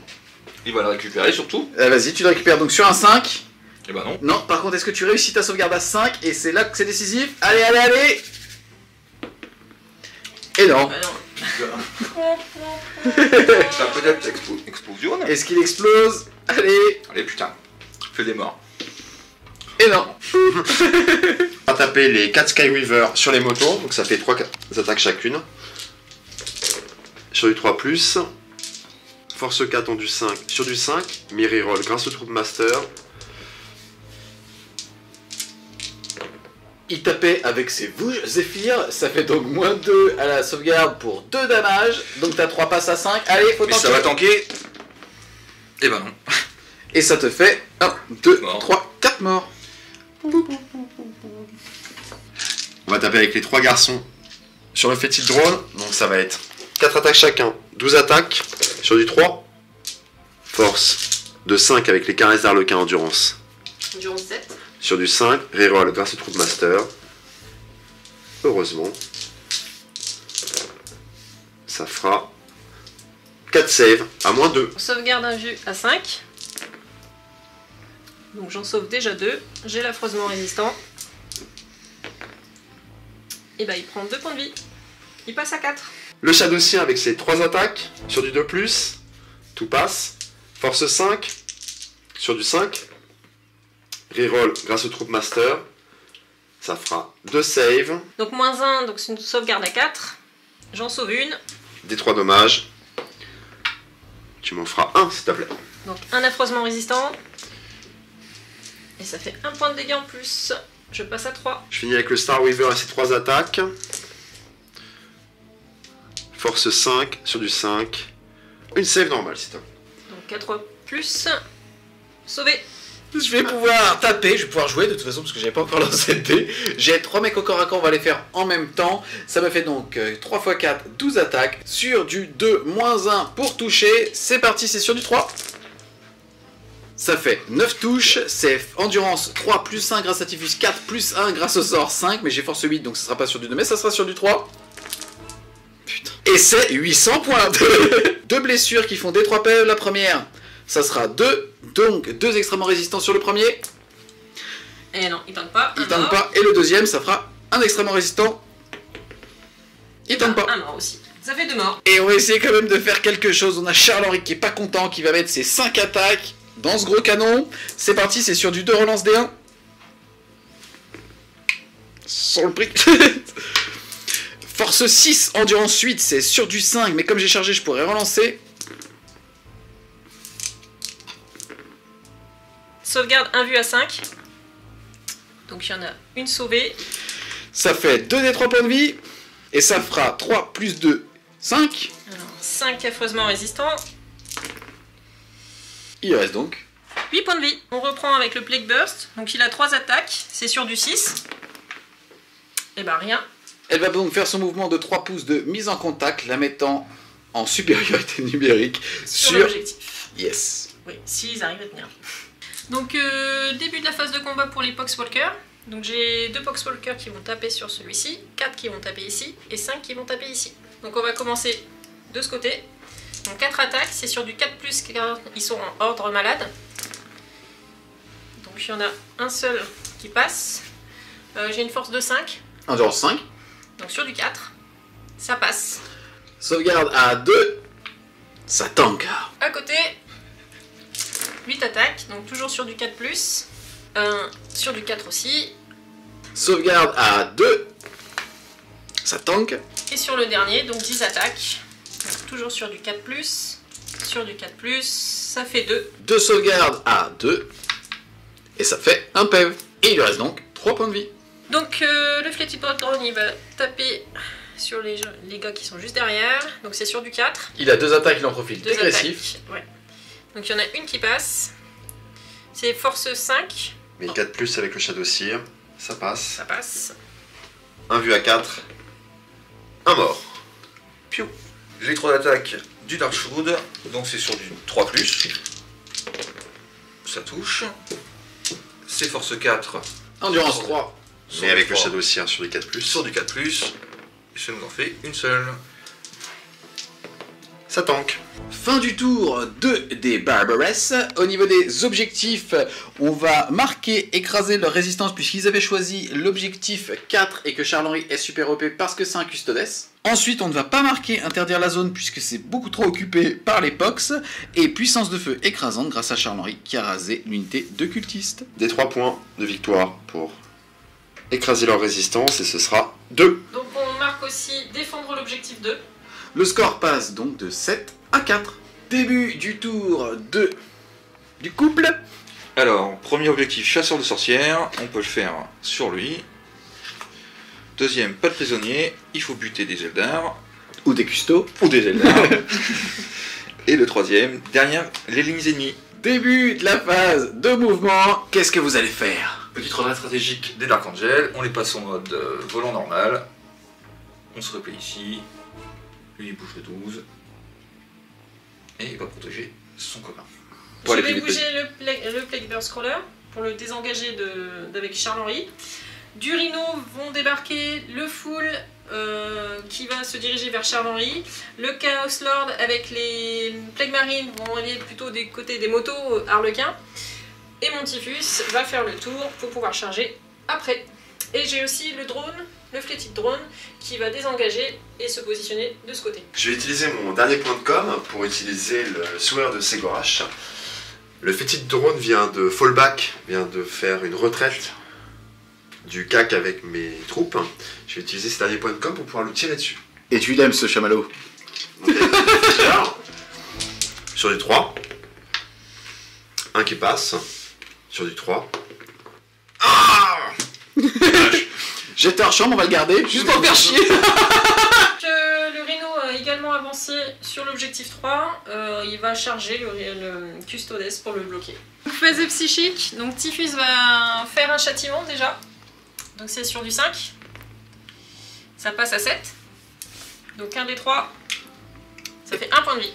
Il va le récupérer surtout. Vas-y, tu le récupères donc sur un 5. Et bah non. Non, par contre, est-ce que tu réussis ta sauvegarde à 5? Et c'est là que c'est décisif. Allez, allez, allez. Et non. Ça peut-être explosion. Est-ce qu'il explose? Allez. Allez putain. Fais des morts. Et non. On va taper les 4 Skyweaver sur les motos, donc ça fait 3 attaques chacune. Sur du 3 plus. Force 4 en du 5 sur du 5. Mirror roll grâce au Troop Master. Il tapait avec ses bouges Zephyr, ça fait donc moins 2 à la sauvegarde pour 2 dommages. Donc t'as 3 passes à 5. Allez, faut Mais tanker. ça va tanker. Et bah non. Et ça te fait 1, 2, Mort. 3, 4 morts. On va taper avec les 3 garçons sur le fétide drone. Donc ça va être 4 attaques chacun, 12 attaques sur du 3. Force de 5 avec les caresses d'Arlequin endurance. Endurance 7. Sur du 5, reroll grâce au Troop Master. Heureusement. Ça fera 4 saves à moins 2. Sauvegarde invue à 5. Donc j'en sauve déjà 2. J'ai l'affreusement résistant. Et bah il prend 2 points de vie. Il passe à 4. Le Shadow Seer avec ses 3 attaques sur du 2+, tout passe. Force 5 sur du 5. Reroll grâce au Troop Master. Ça fera 2 saves. Donc moins 1, donc c'est une sauvegarde à 4. J'en sauve une. Des 3 dommages. Tu m'en feras 1 s'il te plaît. Donc un affreusement résistant. Et ça fait 1 point de dégâts en plus. Je passe à 3. Je finis avec le Star Weaver et ses 3 attaques. Force 5 sur du 5. Une save normale s'il te plaît. Donc 4 plus. Sauvé. Je vais pouvoir taper, je vais pouvoir jouer de toute façon parce que j'avais pas encore lancé le dé. J'ai 3 mecs au corps à corps, on va les faire en même temps. Ça me fait donc 3 x 4, 12 attaques. Sur du 2, -1 pour toucher. C'est parti, c'est sur du 3. Ça fait 9 touches, c'est endurance 3 plus 1 grâce à Typhus, 4 plus 1 grâce au sort 5, mais j'ai force 8 donc ça sera pas sur du 2, mais ça sera sur du 3. Putain. Et c'est 800 points. 2 blessures qui font des 3 PE, la première, ça sera 2, donc 2 extrêmement résistants sur le premier. Et non, il tank pas. Il tank pas, et le deuxième, ça fera un extrêmement résistant. Il tank pas. Un mort aussi. Ça fait 2 morts. Et on va essayer quand même de faire quelque chose. On a Charles-Henri qui est pas content, qui va mettre ses 5 attaques dans ce gros canon. C'est parti, c'est sur du 2 relance D1. Sur le prix. Force 6, endurance 8, c'est sur du 5, mais comme j'ai chargé, je pourrais relancer. Sauvegarde 1 vue à 5. Donc il y en a une sauvée. Ça fait 2 des 3 points de vie. Et ça fera 3 plus 2, 5. Alors 5 affreusement résistants. Il reste donc 8 points de vie. On reprend avec le Plague Burst. Donc il a 3 attaques. C'est sur du 6. Et bah rien. Elle va donc faire son mouvement de 3 pouces de mise en contact, la mettant en supériorité numérique Sur l'objectif. Yes. Oui, s'ils arrivent à tenir. Donc début de la phase de combat pour les Poxwalkers. Donc j'ai 2 Poxwalkers qui vont taper sur celui-ci, 4 qui vont taper ici et 5 qui vont taper ici. Donc on va commencer de ce côté. Donc 4 attaques, c'est sur du 4+, car ils sont en ordre malade. Donc il y en a un seul qui passe. J'ai une force de 5. Endurance 5. Donc sur du 4, ça passe. Sauvegarde à 2. Ça tank. À côté, 8 attaques, donc toujours sur du 4+. Sur du 4 aussi. Sauvegarde à 2. Ça tank. Et sur le dernier, donc 10 attaques. Donc toujours sur du 4+. Sur du 4+, ça fait 2. 2 sauvegardes à 2. Et ça fait un PEV. Et il lui reste donc 3 points de vie. Donc le Flétite Drone, il va taper sur les gars qui sont juste derrière. Donc c'est sur du 4. Il a 2 attaques, il en profite. 2 Dégressif. attaques, ouais. Donc il y en a une qui passe. C'est force 5. Mais 4+ avec le Shadow Seer, ça passe. Ça passe. 1 vue à 4, un mort. Piou. J'ai 3 d'attaque du Darkshroud, donc c'est sur du 3+. Ça touche. C'est force 4. Endurance 3. Mais avec le Shadow Seer sur du 4+. Sur du 4+. Et ça nous en fait une seule. Ça tank. Fin du tour 2 des Barbaress. Au niveau des objectifs, on va marquer, écraser leur résistance puisqu'ils avaient choisi l'objectif 4 et que Charles-Henri est super OP parce que c'est un Custodes. Ensuite, on ne va pas marquer interdire la zone puisque c'est beaucoup trop occupé par les Pox. Et puissance de feu écrasante grâce à Charles-Henri qui a rasé l'unité de cultistes. Des 3 points de victoire pour écraser leur résistance et ce sera 2. Donc on marque aussi défendre l'objectif 2. Le score passe donc de 7 à 4. Début du tour 2 du couple. Alors, premier objectif, chasseur de sorcières. On peut le faire sur lui. Deuxième, pas de prisonnier. Il faut buter des Eldar. Ou des custos. Ou des Eldar. Et le troisième, derrière les lignes ennemies. Début de la phase de mouvement. Qu'est-ce que vous allez faire? Petite retraite stratégique des Dark Angel. On les passe en mode volant normal. On se replie ici. Lui il bouge le 12. Et il va protéger son copain. Je vais bouger le Plague Burst Crawler pour le désengager d'avec Charles-Henri. Du Rhino vont débarquer le Fool qui va se diriger vers Charles-Henri. Le Chaos Lord avec les Plague Marines vont aller plutôt des côtés des motos Harlequin. Et Montifus va faire le tour pour pouvoir charger après. Et j'ai aussi le drone, le Flétite Drone, qui va désengager et se positionner de ce côté. Je vais utiliser mon dernier point de com pour utiliser le sourire de Ségorach. Le Flétite Drone vient de fallback, vient de faire une retraite du CAC avec mes troupes. Je vais utiliser ce dernier point de com pour pouvoir le tirer dessus. Et tu l'aimes ce chamallow. Okay. Sur du 3. Un qui passe. Sur du 3. Ah J'étais en chambre, on va le garder, juste pour faire chier. Le Rhino, également également avancer sur l'objectif 3. Il va charger le Custodes pour le bloquer. Phase psychique, donc Typhus va faire un châtiment déjà. Donc c'est sur du 5. Ça passe à 7. Donc 1 des 3. Ça fait 1 point de vie.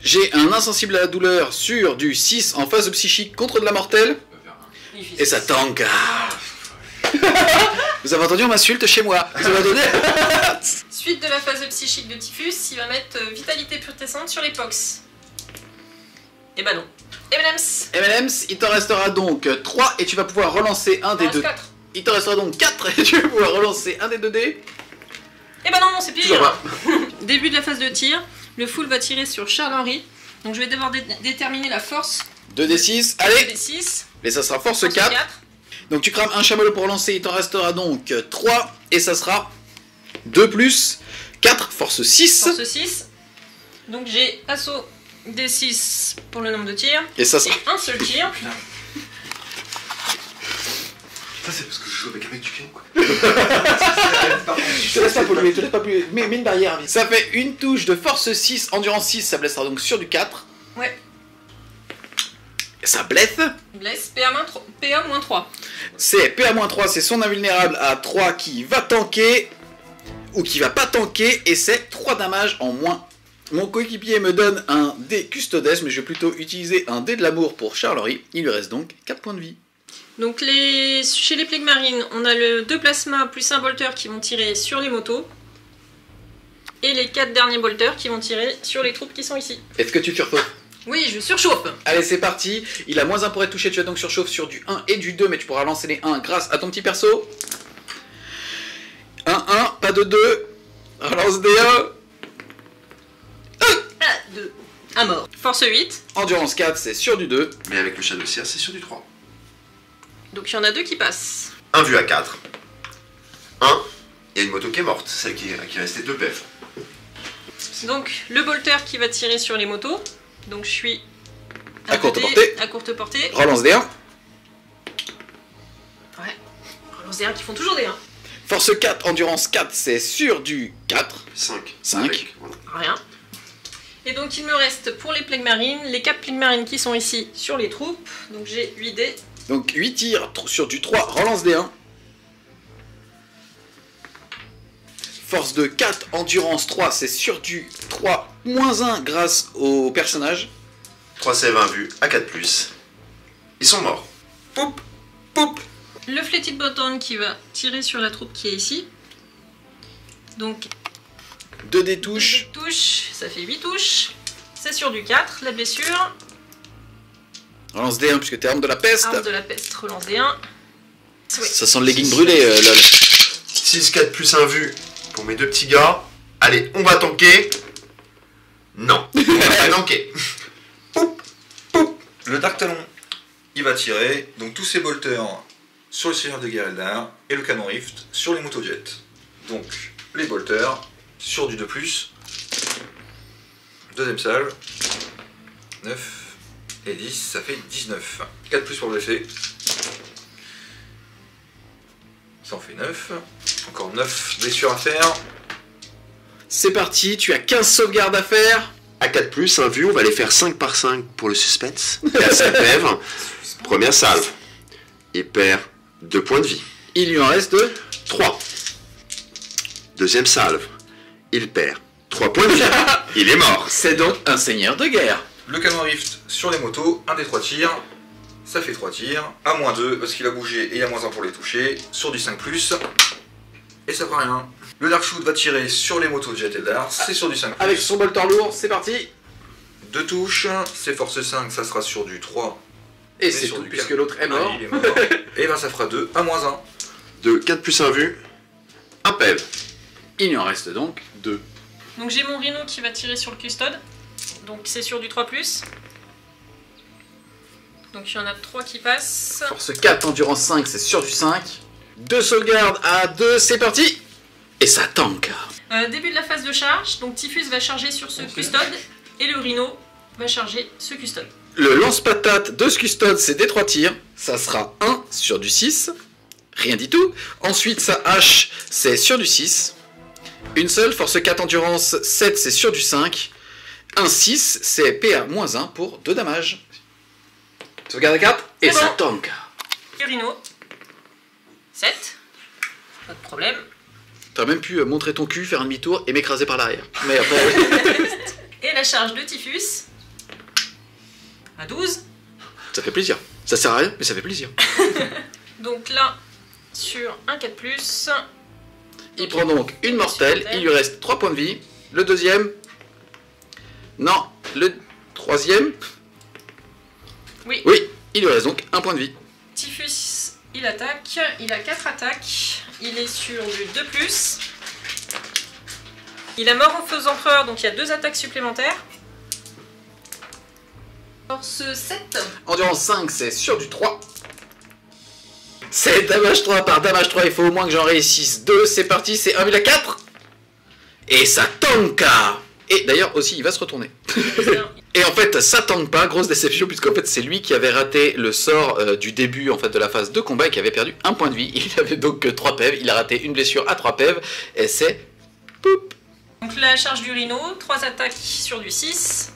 J'ai un insensible à la douleur sur du 6 en phase psychique contre de la mortelle. Et ça tank. Vous avez entendu, on m'insulte chez moi. Vous avez entendu? Suite de la phase psychique de Typhus, il va mettre vitalité purtescente sur les pox. Et bah non. M&M's. M&M's, il t'en restera donc 3 et tu vas pouvoir relancer un des deux. 4. Il t'en restera donc 4 et tu vas pouvoir relancer un des 2 dés. Et bah non, c'est Toujours pire. pas. Début de la phase de tir, le full va tirer sur Charles-Henri. Donc je vais devoir déterminer la force 2d6, allez. des 6. Et ça sera force 4. Donc tu crames un chamallow pour lancer, il t'en restera donc 3 et ça sera 2 plus 4, force 6. Force 6. Donc j'ai assaut des 6 pour le nombre de tirs. Et ça sera... Et un seul tir. Ça, c'est parce que je joue avec un mec du game, quoi. Je te laisse pas polluer, te laisse pas polluer. Mets une barrière vite. Ça fait une touche de force 6, endurance 6, ça blessera donc sur du 4. Ouais. Et ça blesse. Blesse, PA-3. C'est PA-3, c'est son invulnérable à 3 qui va tanker. Ou qui va pas tanker, et c'est 3 damage en moins. Mon coéquipier me donne un dé Custodes, mais je vais plutôt utiliser un dé de l'amour pour Charles-Henri. Il lui reste donc 4 points de vie. Donc chez les plagues marines, on a le 2 plasmas plus 1 bolter qui vont tirer sur les motos. Et les 4 derniers bolters qui vont tirer sur les troupes qui sont ici. Est-ce que tu surchauffes? Oui, je surchauffe. Allez, c'est parti. Il a moins 1 pour être touché, tu as donc surchauffe sur du 1 et du 2, mais tu pourras lancer les 1 grâce à ton petit perso. 1, 1, pas de 2. Relance des 1. 2. Un mort. Force 8. Endurance 4, c'est sur du 2. Mais avec le Shadow Seer, c'est sur du 3. Donc il y en a 2 qui passent. Un vu à 4. 1, il y a une moto qui est morte, celle qui est restée 2 PF. Donc le bolter qui va tirer sur les motos. Donc je suis À courte portée. À courte portée. Relance des 1. Ouais. Relance des 1 qui font toujours des 1. Force 4, endurance 4, c'est sur du 4. 5. 5. Voilà. Rien. Et donc il me reste pour les plagues marines, les 4 plagues marines qui sont ici sur les troupes. Donc j'ai 8 dés. Donc 8 tirs sur du 3, relance des 1. Force de 4, endurance 3, c'est sur du 3, moins 1 grâce au personnage. 3 save 1 vu à 4+. Ils sont morts. Poup, poup. Le Flétite Button qui va tirer sur la troupe qui est ici. Donc 2 dés touches. 2 touches, ça fait 8 touches. C'est sur du 4, la blessure. Relance des 1 puisque t'es arme de la peste. Arme de la peste, relance des 1. Oui. Ça sent le legging brûlé, lol. 6, 4 plus 1 vu pour mes 2 petits gars. Allez, on va tanker. Non, on va pas tanker. Poup, poup. Le Dark Talon, il va tirer donc tous ses bolters sur le Seigneur de guerre Eldar et le canon Rift sur les motojets. Donc les bolters sur du 2+. Deuxième salve. 9 et 10, ça fait 19. 4 plus pour blesser. Ça en fait 9. Encore 9 blessures à faire. C'est parti, tu as 15 sauvegardes à faire. À 4+, un vu, on va les faire 5 par 5 pour le suspense. Et à 5 PV, première salve. Il perd 2 points de vie. Il lui en reste 3. Deuxième salve. Il perd 3 points de vie. Il est mort. C'est donc un seigneur de guerre. Le canon Rift sur les motos, un des 3 tirs. Ça fait 3 tirs. À -2 parce qu'il a bougé et il y a -1 pour les toucher. Sur du 5+. Et ça fera rien. Le Dark Shoot va tirer sur les motos de Jet Eldar. C'est sur du 5+. Avec son bolter lourd, c'est parti. 2 touches. C'est force 5, ça sera sur du 3. Et c'est tout, puisque l'autre est mort. Ah, il est mort. Et ben ça fera 2 à -1. De 4 plus 1 vu. Un PV. Il lui en reste donc 2. Donc j'ai mon Rhino qui va tirer sur le Custode. Donc c'est sur du 3+. Donc il y en a 3 qui passent. Force 4, endurance 5, c'est sur du 5. 2 sauvegardes à 2, c'est parti. Et ça tank. Début de la phase de charge. Donc Typhus va charger sur ce Custode. Et le Rhino va charger ce Custode. Le lance-patate de ce Custode, c'est des 3 tirs. Ça sera 1 sur du 6. Rien du tout. Ensuite, sa hache, c'est sur du 6. Une seule, force 4, endurance 7, c'est sur du 5. Un 6, c'est PA-1 pour 2 dommages. Sauvegarde à 4, et C'est ça bon. tank. Urino. 7. Pas de problème. T'aurais même pu montrer ton cul, faire un demi-tour et m'écraser par l'arrière. Mais après, Et la charge de Typhus. À 12. ça fait plaisir. Ça sert à rien, mais ça fait plaisir. Donc là, sur un 4+, Il prend donc une mortelle, il lui reste 3 points de vie. Le deuxième... Non, le troisième... Oui. Oui, il lui reste donc 1 point de vie. Typhus, il attaque. Il a 4 attaques. Il est sur du 2+. Il a mort en feu empereur, donc il y a 2 attaques supplémentaires. Force 7. Endurance 5, c'est sur du 3. C'est damage 3 par damage 3, il faut au moins que j'en réussisse 2. C'est parti, c'est 1,4. Et ça tanka. Et d'ailleurs aussi, il va se retourner. Et en fait, ça tank pas, grosse déception, puisqu'en fait, c'est lui qui avait raté le sort du début en fait, de la phase de combat et qui avait perdu 1 point de vie. Il avait donc que 3 pèves, il a raté une blessure à 3 pèves, et c'est... Poup. Donc la charge du rhino, 3 attaques sur du 6.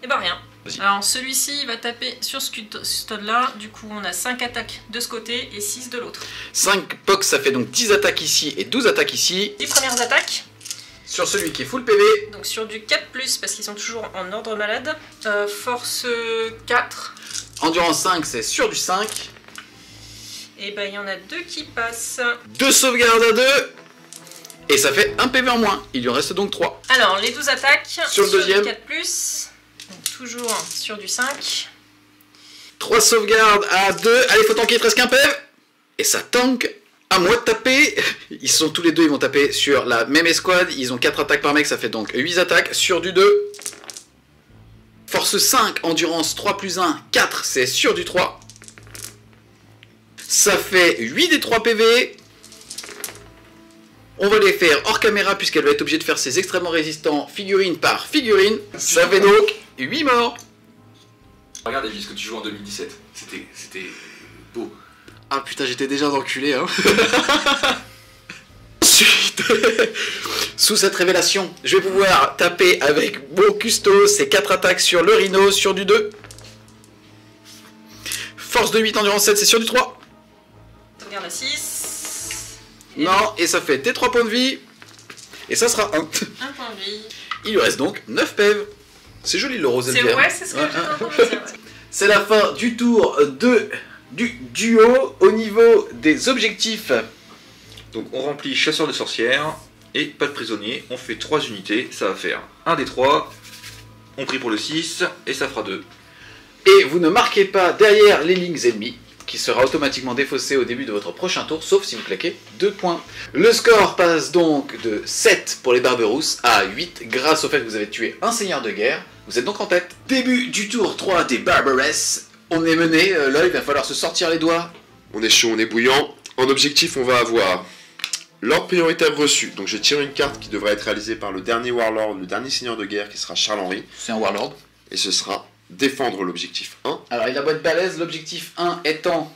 Et bah rien. Alors celui-ci va taper sur ce stade-là, du coup on a 5 attaques de ce côté et 6 de l'autre. 5 pox, ça fait donc 10 attaques ici et 12 attaques ici. 10 premières attaques. Sur celui qui est full PV. Donc sur du 4+, parce qu'ils sont toujours en ordre malade. Force 4. Endurance 5, c'est sur du 5. Et bah il y en a 2 qui passent. 2 sauvegardes à 2. Et ça fait 1 PV en moins. Il lui en reste donc 3. Alors les 12 attaques. Sur le deuxième. Du 4+. Donc toujours sur du 5. 3 sauvegardes à 2. Allez, faut tanker presque un PV. Et ça tank. À moi de taper. Ils sont tous les deux, ils vont taper sur la même escouade. Ils ont 4 attaques par mec, ça fait donc 8 attaques sur du 2. Force 5, endurance 3+1, 4, c'est sur du 3. Ça fait 8 des 3 PV. On va les faire hors caméra puisqu'elle va être obligée de faire ses extrêmement résistants figurine par figurine. Ça fait donc 8 morts. Regarde Elvis, que tu joues en 2017. C'était beau. Ah putain, j'étais déjà un enculé, hein. Ensuite, sous cette révélation, je vais pouvoir taper avec mon custo, ces 4 attaques sur le rhino, sur du 2. Force de 8, endurance 7, c'est sur du 3. Regarde à 6. Non, et ça fait tes 3 points de vie. Et ça sera 1. 1 point de vie. Il lui reste donc 9 pèves. C'est joli le rosé de C'est vert. ouais, c'est ce que j'étais en train de dire. Ouais. C'est la fin du tour du duo au niveau des objectifs. Donc on remplit chasseur de sorcières et pas de prisonnier. On fait 3 unités, ça va faire 1 des 3. On prie pour le 6 et ça fera 2. Et vous ne marquez pas derrière les lignes ennemies, qui sera automatiquement défaussé au début de votre prochain tour, sauf si vous claquez 2 points. Le score passe donc de 7 pour les Barberousse à 8, grâce au fait que vous avez tué un seigneur de guerre. Vous êtes donc en tête. Début du tour 3 des Barbarous. On est mené, là il va falloir se sortir les doigts. On est chaud, on est bouillant. En objectif, on va avoir l'ordre prioritaire reçu. Donc je tire une carte qui devrait être réalisée par le dernier Warlord, le dernier seigneur de guerre, qui sera Charles-Henri. C'est un Warlord. Et ce sera défendre l'objectif 1. Alors il a beau être balèze, l'objectif 1 étant...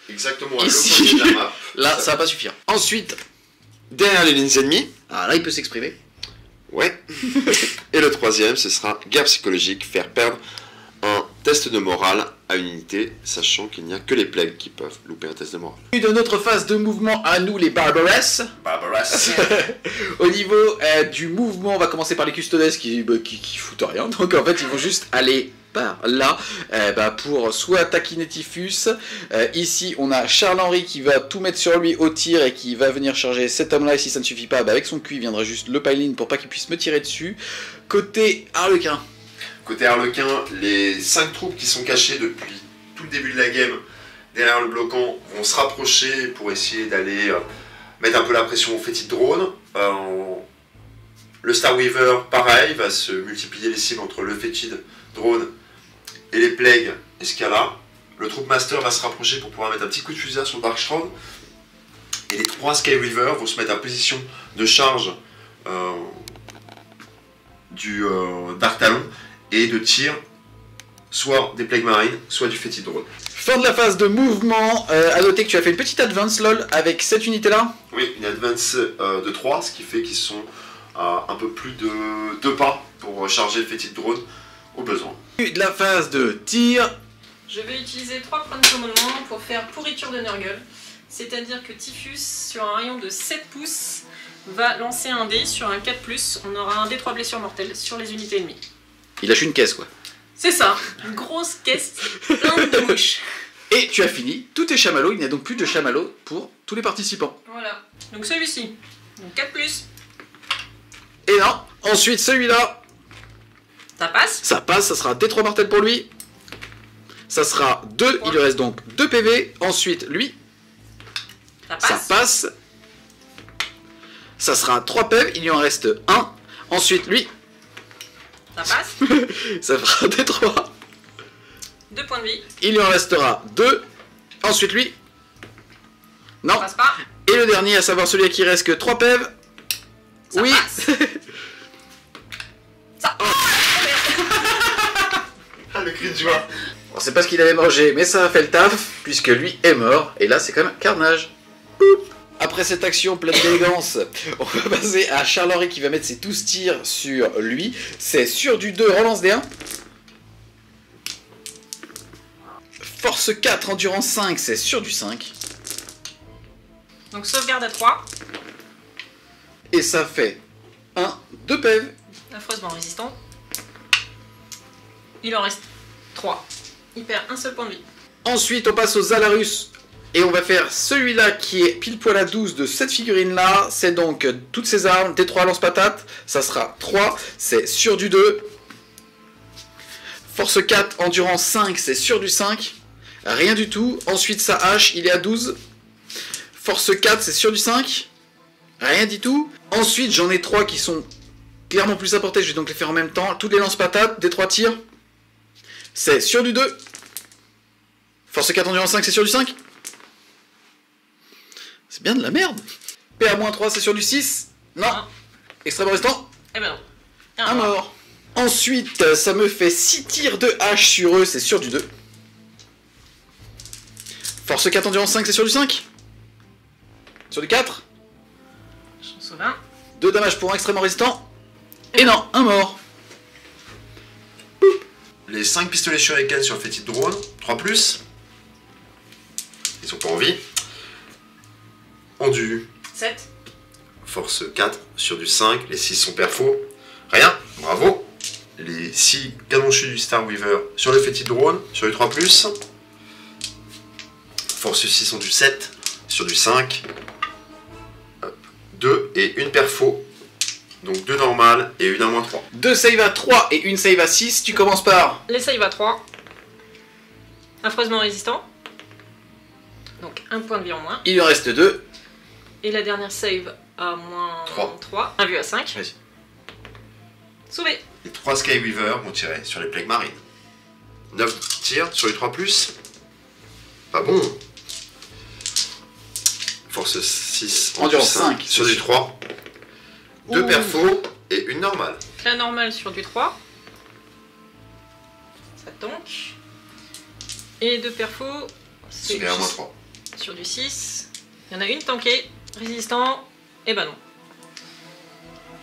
Exactement, Ici. à l'opposé de la map. Là, ça va pas suffire. Ensuite, Derrière les lignes ennemies. ah, là il peut s'exprimer. Ouais. Et le troisième, ce ssera guerre psychologique, faire perdre un test de morale à une unité, sachant qu'il n'y a que les plagues qui peuvent louper un test de morale. De notre phase de mouvement à nous les Barbarous. Au niveau du mouvement, on va commencer par les custodes qui foutent rien. Donc en fait, ils vont juste aller par là pour soit taquiner Typhus. Ici, on a Charles-Henri qui va tout mettre sur lui au tir et qui va venir charger cet homme-là. Et si ça ne suffit pas, avec son cul, il viendra juste le pile-in pour pas qu'il puisse me tirer dessus. Côté Harlequin. Côté Harlequin, les 5 troupes qui sont cachées depuis tout le début de la game derrière le bloquant vont se rapprocher pour essayer d'aller mettre un peu la pression au fétide drone. Le Star Weaver, pareil, va se multiplier les cibles entre le fétide drone et les plagues Escala. Le Troop Master va se rapprocher pour pouvoir mettre un petit coup de fusée sur le Dark Shroud. Et les 3 Sky Weaver vont se mettre en position de charge du Dark Talon et de tir soit des plagues marines, soit du fétide drone. Fin de la phase de mouvement. À noter que tu as fait une petite advance, lol, avec cette unité-là. Oui, Oui, une advance de 3, ce qui fait qu'ils sont à un peu plus de 2 pas pour charger le fétide drone au besoin. De la phase de tir. Je vais utiliser 3 points de commandement pour faire pourriture de Nurgle. C'est-à-dire que Typhus, sur un rayon de 7 pouces, va lancer un dé sur un 4+. On aura un D3 blessures mortelles sur les unités ennemies. Il lâche une caisse, quoi. C'est ça, une grosse caisse pleine de mouches. Et tu as fini tous tes chamallows. Il n'y a donc plus de chamallows pour tous les participants. Voilà, donc celui-ci, donc 4+. Et non, ensuite celui-là, Ça passe. ça passe, ça sera D3 mortel pour lui. Ça sera 2, il lui reste donc 2 PV. Ensuite, lui, Ça ça passe. passe. Ça sera 3 PV, il lui en reste 1. Ensuite, lui, Ça passe. ça fera D3. 2 points de vie. Il lui en restera 2. Ensuite, lui, non. Ça passe pas. Et le dernier, à savoir celui à qui il reste que 3 PV. Ça Oui. passe. Ça passe. Ah, le cri de joie. On sait pas ce qu'il avait mangé, mais ça a fait le taf, puisque lui est mort, et là c'est quand même carnage. Après cette action pleine d'élégance, on va passer à Charles-Henri qui va mettre ses 12 tirs sur lui. C'est sur du 2, relance des 1. Force 4, endurance 5, c'est sur du 5. Donc sauvegarde à 3. Et ça fait 1, 2 PV. Affreusement résistant. Il en reste 3. Il perd un seul point de vie. Ensuite, on passe aux Alarus. Et on va faire celui-là qui est pile poil à 12 de cette figurine-là. C'est donc toutes ses armes, T3 lance-patate. Ça sera 3, c'est sur du 2. Force 4, endurance 5, c'est sur du 5. Rien du tout. Ensuite, sa hache, il est à 12. Force 4, c'est sur du 5. Rien du tout. Ensuite, j'en ai 3 qui sont clairement plus à portée. Je vais donc les faire en même temps. Toutes les lance-patates, des 3 tirs. C'est sur du 2. Force 4, endurance 5, c'est sur du 5. C'est bien de la merde. PA-3, c'est sur du 6. Non. Ah. Extrêmement restant. Eh ben non. Un mort. Ensuite, ça me fait 6 tirs de hache sur eux, c'est sur du 2. Force 4, endurance 5, c'est sur du 5. Sur du 4. J'en sauve un. 2 dommages pour un extrêmement résistant. Et non, un mort. Les 5 pistolets shuriken sur le fétide drone, 3+. Ils sont pas en vie. Endu, 7. force 4 sur du 5, les 6 sont perfos. Rien, bravo. Les 6 canonchus du Star Weaver sur le fétide drone, sur du 3+. Force 6 sont du 7, sur du 5. 2 et une perfo. Donc 2 normales et une à -3. 2 save à 3 et une save à 6. Tu commences par... Les save à 3. Affreusement résistant. Donc un point de vie en moins. Il lui en reste 2. Et la dernière save à -3. Un vu à 5. Vas-y. Sauvé. Les 3 Skyweaver vont tirer sur les plagues marines. 9 tirs sur les 3+. Pas bon. Force 6, Endurance 5 5, sur du 3. 2 Ouh. perfos et une normale. La normale sur du 3. Ça tank. Et 2 perfos. C'est C'est à -3. sur du 6. Il y en a une tankée. Résistant. Et bah non.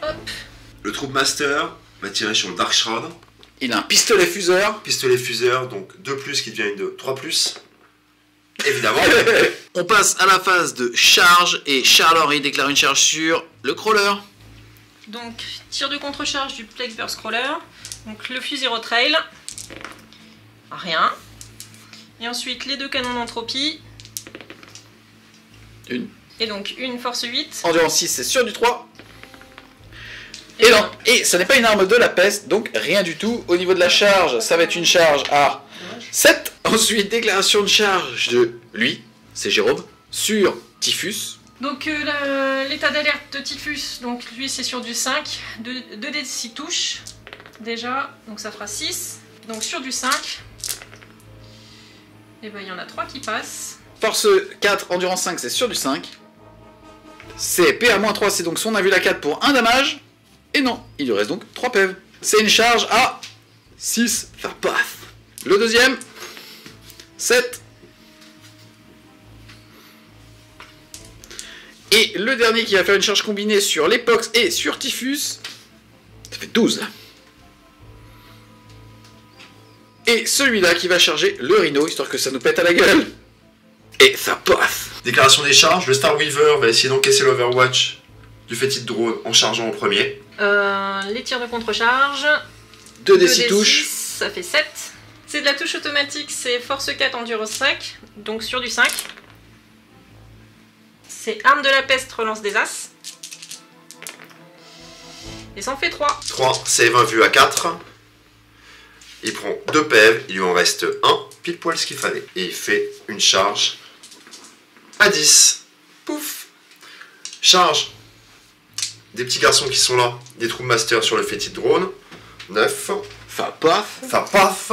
Hop. Le Troop Master va tirer sur le Dark Shroud. Il a un pistolet fuseur. Pistolet fuseur, donc 2+, qui devient une 3+. Évidemment. On passe à la phase de charge et Charles-Henri déclare une charge sur le crawler. Donc, tir de contre-charge du Plague Burst Crawler. Donc, le fusil retrail. Rien. Et ensuite, les 2 canons d'entropie. Une. Et donc, une force 8. Endurance 6, c'est sur du 3. Et non, et ça n'est pas une arme de la peste, donc rien du tout. Au niveau de la charge, ça va être une charge à 7. Ensuite, déclaration de charge de lui, c'est Jérôme, sur Typhus. Donc, l'état d'alerte de Typhus, donc lui c'est sur du 5. 2 dés de 6 touches. Déjà, donc ça fera 6. Donc, sur du 5. Et ben, il y en a 3 qui passent. Force 4, endurance 5, c'est sur du 5. C'est PA-3, c'est donc son invul à 4 pour 1 damage. Et non, il lui reste donc 3 PV. C'est une charge à 6. Enfin, paf. Le deuxième, 7. Et Et le dernier qui va faire une charge combinée sur l'Epox et sur Typhus, ça fait 12. Et celui-là qui va charger le Rhino, histoire que ça nous pète à la gueule. Et ça passe. Déclaration des charges, le Star Weaver va essayer d'encaisser l'Overwatch du fétide drone en chargeant en premier. Les tirs de contre-charge. 2d6 touches. Ça fait 7. C'est de la touche automatique, c'est Force 4, Endurance 5, donc sur du 5. C'est Arme de la Peste, relance des As. Et ça en fait 3. 3, save un vu à 4. Il prend 2 PV, il lui en reste 1, pile poil ce qu'il fallait. Et il fait une charge à 10. Pouf. Charge des petits garçons qui sont là, des Troop Masters sur le fétide drone. 9. Ça paf. Ça paf.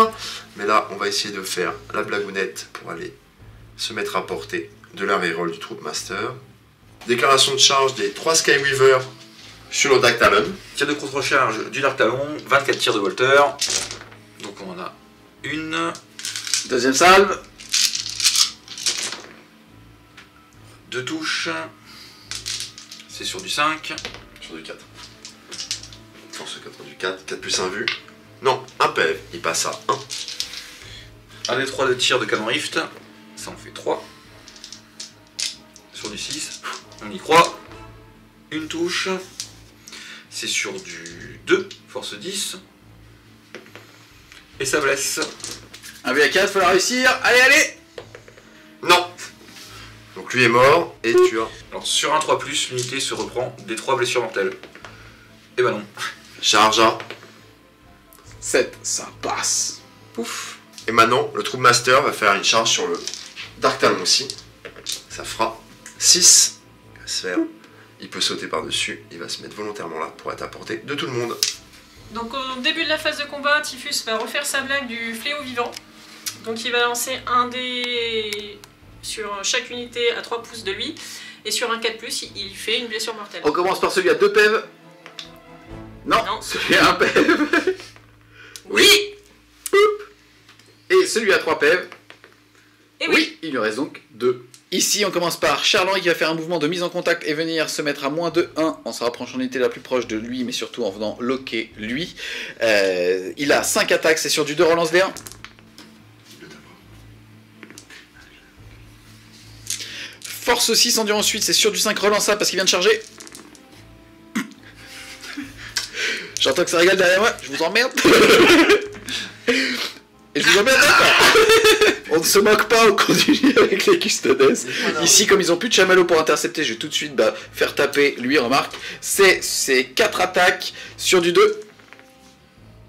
Mais là, on va essayer de faire la blagounette pour aller se mettre à portée de la reroll du Troop Master. Déclaration de charge des 3 Skyweaver sur le Dark Talon. Tir de contre-charge du Dark Talon, 24 tirs de Volter. Donc on en a une. Deuxième salve. 2 touches. C'est sur du 5. Sur du 4. Force 4 du 4. 4 plus 1 vu. Non, un PV. Il passe à 1. Un des 3 de tir de canon rift. Ça en fait 3. Sur du 6. On y croit. Une touche. C'est sur du 2. Force 10. Et ça blesse. Un V4, faut la réussir. Allez, allez. Non. Donc lui est mort et tu as... Alors sur un 3+, l'unité se reprend des 3 blessures mortelles. Et bah non. Charge à 7, ça passe. Pouf. Et maintenant, le Troop Master va faire une charge sur le Dark Talon aussi. Ça fera 6. Il va se faire... Il peut sauter par-dessus. Il va se mettre volontairement là pour être à portée de tout le monde. Donc au début de la phase de combat, Typhus va refaire sa blague du fléau vivant. Donc il va lancer un dé sur chaque unité à 3 pouces de lui. Et sur un 4+, il fait une blessure mortelle. On commence par celui à 2 PV. Non, Non. celui à 1 PV. Oui. Et celui à 3 PV. Et oui. Il lui reste donc 2. Ici, on commence par Charles-Henri qui va faire un mouvement de mise en contact et venir se mettre à moins de 1 en se rapprochant de l'unité la plus proche de lui, mais surtout en venant loquer lui. Il a 5 attaques, c'est sur du 2 relance D1. Force 6, endurance 8, c'est sur du 5 relance A parce qu'il vient de charger. J'entends que ça régale derrière moi, je vous emmerde. Et je vous emmerde encore. On ne se moque pas, on continue avec les custodes. Ici, comme ils ont plus de chamallow pour intercepter, je vais tout de suite faire taper lui, remarque. C'est 4 attaques sur du 2.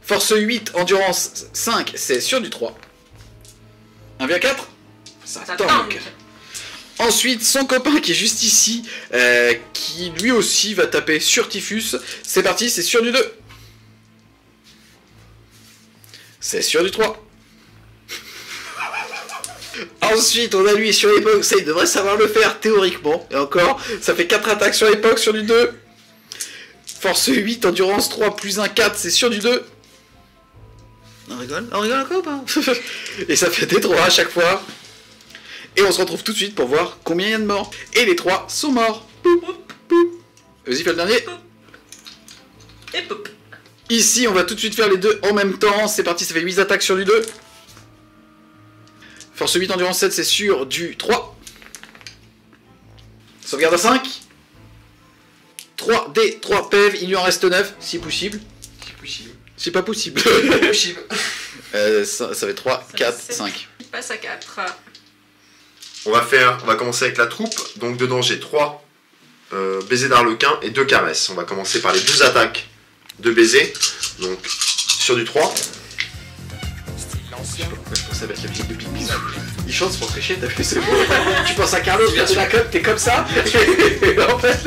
Force 8, endurance 5, c'est sur du 3. 1v4, ça tank. Ensuite, son copain qui est juste ici, qui lui aussi va taper sur Typhus. C'est parti, c'est sur du 2. C'est sur du 3. Ensuite, on a lui sur l'époque, ça il devrait savoir le faire théoriquement. Et encore, ça fait 4 attaques sur l'époque, sur du 2. Force 8, endurance 3, plus 1, 4, c'est sur du 2. On rigole encore ou pas? Et ça fait des 3 à chaque fois. Et on se retrouve tout de suite pour voir combien il y a de morts. Et les 3 sont morts. Vas-y, fais le dernier. Et pop. Ici, on va tout de suite faire les deux en même temps. C'est parti, ça fait 8 attaques sur du 2. Force 8, endurance 7, c'est sur du 3. Sauvegarde à 5. 3 D, 3 PEV, il lui en reste 9, si possible. C'est possible. C'est pas possible. C'est possible. Ça fait 3, 4, 5. Il passe à 4. On va commencer avec la troupe. Donc dedans j'ai 3 baisers d'arlequin et 2 caresses. On va commencer par les 12 attaques de baisers. Donc sur du 3. Je sais pas pourquoi je pense à mettre la musique de Big Bisou. Il chante pour tricher, t'as fait ce mot. Tu penses à Carlos, tu la cote, t'es comme ça. En fait.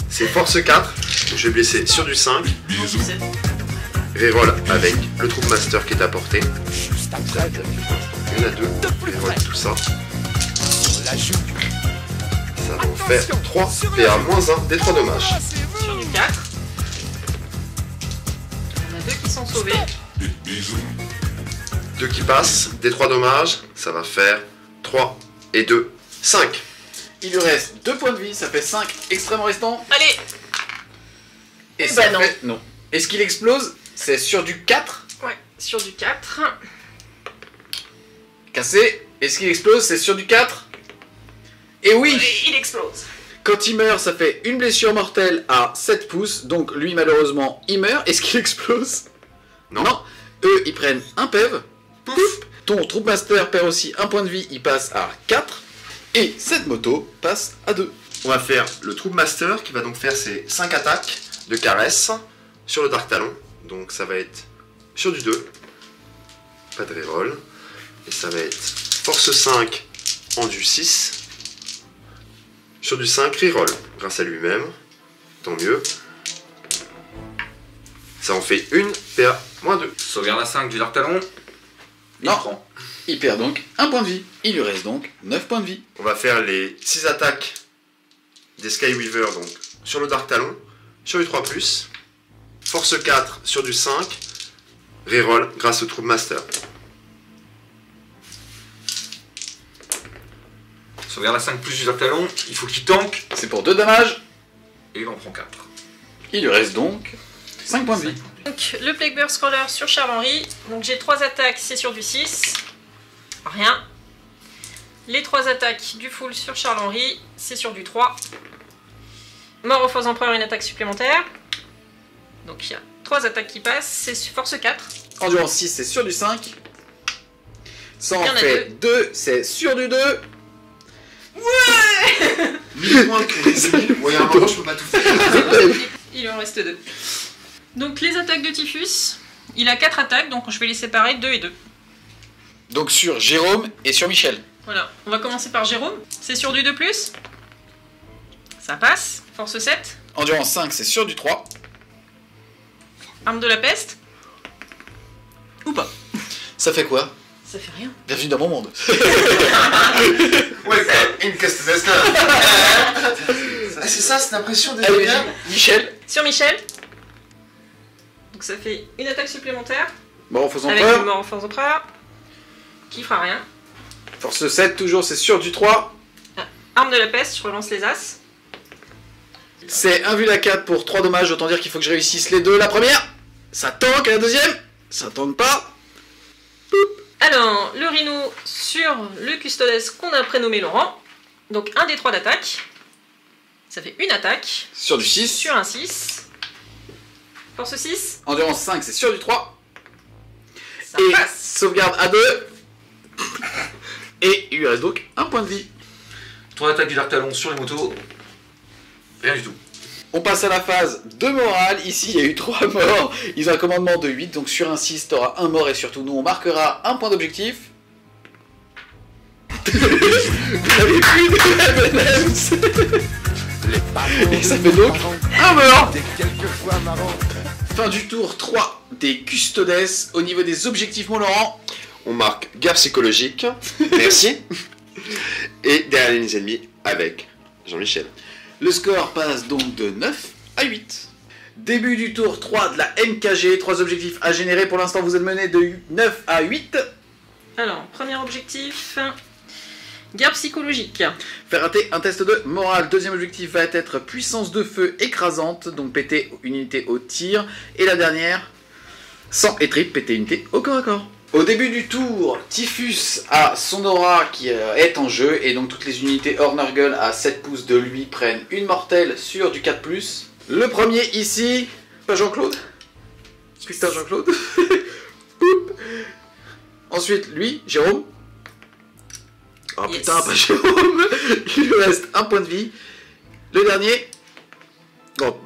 C'est force 4. Donc je vais blesser sur du 5. Reroll avec le Troop Master qui est à portée. Il y en a 2. Reroll tout ça. Ça va en faire 3 PA moins 1 des 3 dommages. Sur du 4. On a 2 qui sont sauvés. 2 qui passent, des 3 dommages, ça va faire 3 et 2, 5. Il lui reste 2 points de vie, ça fait 5 extrêmement restants. Allez. Et Eh ça ben non. fait... Non. Est-ce qu'il explose? C'est sur du 4. Ouais, sur du 4. Cassé. Est-ce qu'il explose? C'est sur du 4. Et oui. Et il explose. Quand il meurt, ça fait une blessure mortelle à 7 pouces. Donc lui, malheureusement, il meurt. Est-ce qu'il explose? Non. Eux, ils prennent un PEV. Pouf. Ton Troopmaster perd aussi un point de vie. Il passe à 4. Et cette moto passe à 2. On va faire le Troopmaster qui va donc faire ses 5 attaques de caresse sur le Dark Talon. Donc ça va être sur du 2. Pas de reroll. Et ça va être force 5 en du 6. Sur du 5, reroll. Grâce à lui-même. Tant mieux. Ça en fait une PA moins 2. Sauvegarde à 5 du Dark Talon. Il Non. prend. Il perd donc un point de vie. Il lui reste donc 9 points de vie. On va faire les 6 attaques des Skyweaver donc sur le Dark Talon, sur du 3+, force 4 sur du 5, reroll grâce au Troopmaster. Sauvegarde à 5 plus du Dark Talon. Il faut qu'il tank. C'est pour 2 dommages. Et il en prend 4. Il lui reste donc 5 points de vie. Donc le Plague Burst Crawler sur Charles-Henri. Donc j'ai 3 attaques, c'est sur du 6. Rien. Les 3 attaques du full sur Charles-Henri, c'est sur du 3. Mort au faux empereur, une attaque supplémentaire. Donc il y a 3 attaques qui passent, c'est force 4. Endurance 6, c'est sur du 5. Ça en Il y en a fait 2, c'est sur du 2. 1000 points que les bon, il y a un moment, je peux pas tout faire. Il en reste 2. Donc les attaques de Typhus, il a 4 attaques, donc je vais les séparer 2 et 2. Donc sur Jérôme et sur Michel. Voilà, on va commencer par Jérôme. C'est sur du 2+. Ça passe. Force 7. Endurance 5, c'est sur du 3. Arme de la peste. Ou pas. Ça fait quoi? Ça fait rien. Bienvenue dans mon monde. Ouais, une customization. Ah, c'est ça, c'est l'impression des Allez, dégâts. Michel. Sur Michel. Donc ça fait une attaque supplémentaire. Bon, faisons Avec une peur. mort en force empereur. Qui fera rien. Force 7, toujours, c'est sur du 3. Arme de la peste, je relance les as. C'est 1 vue à 4 pour 3 dommages. Autant dire qu'il faut que je réussisse les deux. La première, ça tank. Et la deuxième, ça tank pas. Alors, le rhino sur le custodes qu'on a prénommé Laurent. Donc un des 3 d'attaque. Ça fait une attaque. Sur du 6. Sur un 6. Force 6. Endurance 5, c'est sur du 3. Ça Et passe. sauvegarde à 2. Et il lui reste donc un point de vie. 3 attaques du Dark Talon sur les motos. Rien du tout. On passe à la phase de morale. Ici, il y a eu 3 morts. Ils ont un commandement de 8. Donc sur un 6, t'auras un mort. Et surtout, nous, on marquera un point d'objectif. Vous n'avez plus de M&M's. Et ça fait donc un mort. Fin du tour 3 des Custodes. Au niveau des objectifs, mon Laurent. On marque guerre psychologique. Merci. Et derrière les ennemis avec Jean-Michel. Le score passe donc de 9 à 8. Début du tour 3 de la MKG. 3 objectifs à générer. Pour l'instant, vous êtes mené de 9 à 8. Alors, premier objectif. Guerre psychologique. Faire rater un test de morale. Deuxième objectif va être puissance de feu écrasante. Donc péter une unité au tir. Et la dernière, sang et trip, péter une unité au corps à corps. Au début du tour, Typhus a son aura qui est en jeu. Et donc toutes les unités hors Nurgle à 7 pouces de lui prennent une mortelle sur du 4+. Le premier ici, pas Jean-Claude. Putain Jean-Claude. Ensuite lui, Jérôme. Oh Yes. putain, pas Jérôme. Il lui reste un point de vie. Le dernier. Oh.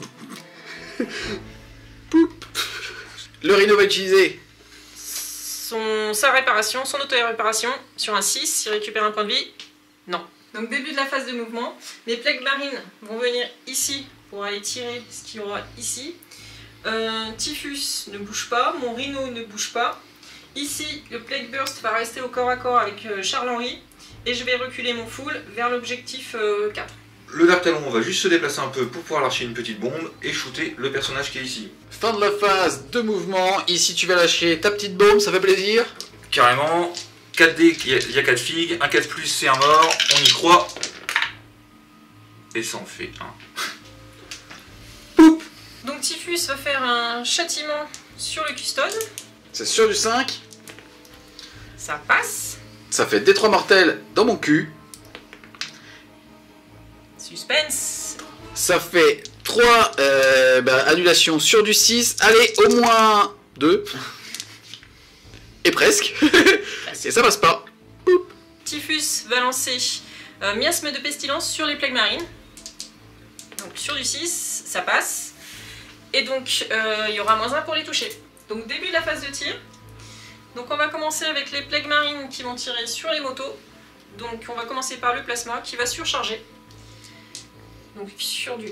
Poup. Le rhino va utiliser. Sa réparation, son auto-réparation sur un 6, il récupère un point de vie. Non. Donc début de la phase de mouvement, les plagues marines vont venir ici pour aller tirer ce qu'il y aura ici. Typhus ne bouge pas, mon rhino ne bouge pas. Ici, le plague burst va rester au corps à corps avec Charles-Henri et je vais reculer mon full vers l'objectif 4. Le Dark Talon, on va juste se déplacer un peu pour pouvoir lâcher une petite bombe et shooter le personnage qui est ici. Fin de la phase de mouvement. Ici, tu vas lâcher ta petite bombe, ça fait plaisir. Carrément, 4D, il y a 4 figues, un 4+, c'est un mort, on y croit. Et ça en fait 1. Donc Typhus va faire un châtiment sur le custode. C'est sur du 5. Ça passe. Ça fait des 3 mortels dans mon cul. Suspense. Ça fait 3 annulations sur du 6. Allez, au moins 2. Et presque. Et ça passe pas. Typhus va lancer miasme de pestilence sur les plagues marines. Donc sur du 6, ça passe. Et donc il y aura -1 pour les toucher. Donc début de la phase de tir. Donc on va commencer avec les plagues marines qui vont tirer sur les motos. Donc on va commencer par le plasma qui va surcharger. Donc sur du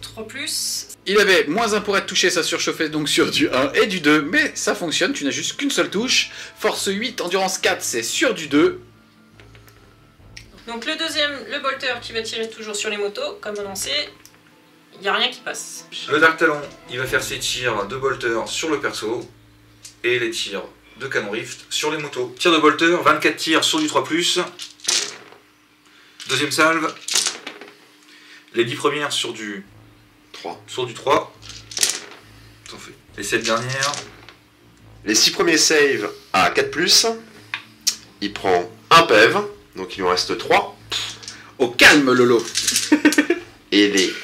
3+. Il avait -1 pour être touché, ça surchauffait donc sur du 1 et du 2. Mais ça fonctionne, tu n'as juste qu'une seule touche. Force 8, endurance 4, c'est sur du 2. Donc le deuxième, le bolter qui va tirer toujours sur les motos, comme annoncé, il n'y a rien qui passe. Le Dark Talon, il va faire ses tirs de bolter sur le perso et les tirs de canon rift sur les motos. Tir de bolter, 24 tirs sur du 3+. Deuxième salve. Les 10 premières sur du 3. Sur du 3. T'en fais. Les 7 dernières. Les 6 premiers saves à 4+, il prend 1 PEV, donc il lui en reste 3. Au calme, Lolo. Et les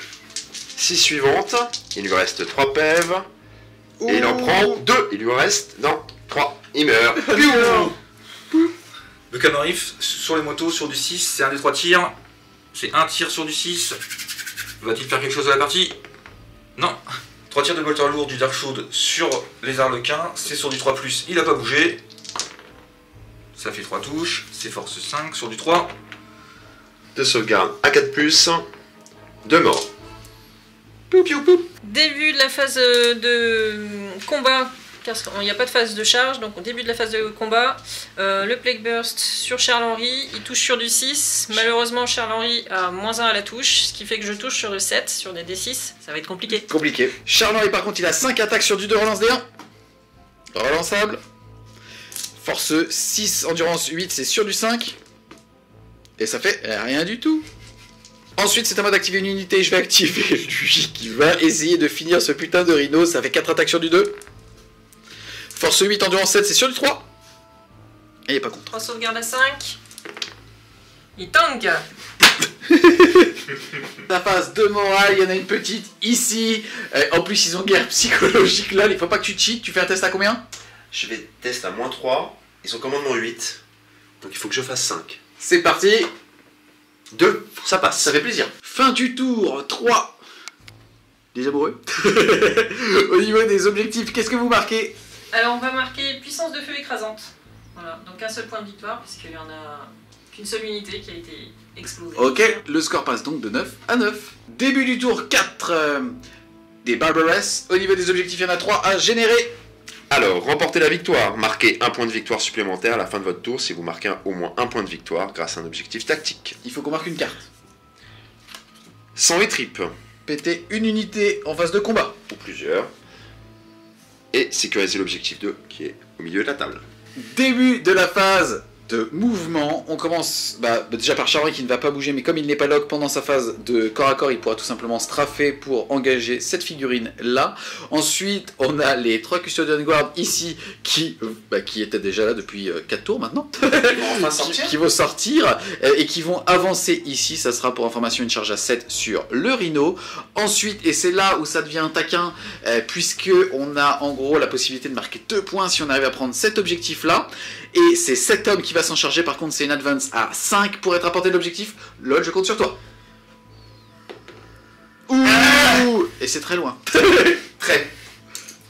6 suivantes, il lui reste 3 PEV. Et il en prend 2, il lui en reste... Non, 3. Il meurt. Le canon rift sur les motos sur du 6, c'est un des 3 tirs. C'est un tir sur du 6. Va-t-il faire quelque chose de la partie? Non. 3 tirs de bolter lourd du Dark Shroud sur les Harlequins, c'est sur du 3+. Il n'a pas bougé. Ça fait 3 touches. C'est force 5 sur du 3. De sauvegarde à 4+, 2 morts. Début de la phase de combat, car il n'y a pas de phase de charge, donc au début de la phase de combat, le Plague Burst sur Charles-Henri, il touche sur du 6. Malheureusement, Charles-Henri a -1 à la touche, ce qui fait que je touche sur le 7, sur des D6, ça va être compliqué. Compliqué. Charles-Henri, par contre, il a 5 attaques sur du 2, relance D1. Relançable. Force 6, endurance 8, c'est sur du 5. Et ça fait rien du tout. Ensuite, c'est à moi d'activer une unité, je vais activer lui qui va essayer de finir ce putain de rhino. Ça fait 4 attaques sur du 2. Force 8, endurance 7, c'est sur du 3. Et il est pas contre. 3 sauvegardes à 5. Il tank. La phase de morale, il y en a une petite ici. En plus, ils ont guerre psychologique là. Il faut pas que tu cheats. Tu fais un test à combien? Je vais tester à -3. Ils sont commandement 8. Donc il faut que je fasse 5. C'est parti. 2, ça passe. Ça fait plaisir. Fin du tour, 3. Les amoureux. Au niveau des objectifs, qu'est-ce que vous marquez? Alors on va marquer puissance de feu écrasante. Voilà, donc un seul point de victoire, puisqu'il n'y en a qu'une seule unité qui a été explosée. Ok, le score passe donc de 9 à 9. Début du tour 4 des Barbarous. Au niveau des objectifs, il y en a 3 à générer. Alors, remportez la victoire. Marquez un point de victoire supplémentaire à la fin de votre tour si vous marquez au moins un point de victoire grâce à un objectif tactique. Il faut qu'on marque une carte. Sang et tripes. Péter une unité en phase de combat. Ou plusieurs. Et sécuriser l'objectif 2 qui est au milieu de la table. Début de la phase de mouvement. On commence déjà par Charles qui ne va pas bouger, mais comme il n'est pas lock pendant sa phase de corps à corps, il pourra tout simplement straffer pour engager cette figurine là. Ensuite, on a les 3 Custodian Guard ici qui étaient déjà là depuis 4 tours maintenant. qui vont sortir et qui vont avancer ici. Ça sera pour information une charge à 7 sur le Rhino. Ensuite, et c'est là où ça devient taquin, puisque on a en gros la possibilité de marquer 2 points si on arrive à prendre cet objectif là. Et c'est cet homme qui va s'en charger, par contre c'est une advance à 5 pour être apporté de l'objectif. LOL, je compte sur toi. Ouh. Et c'est très loin. Très.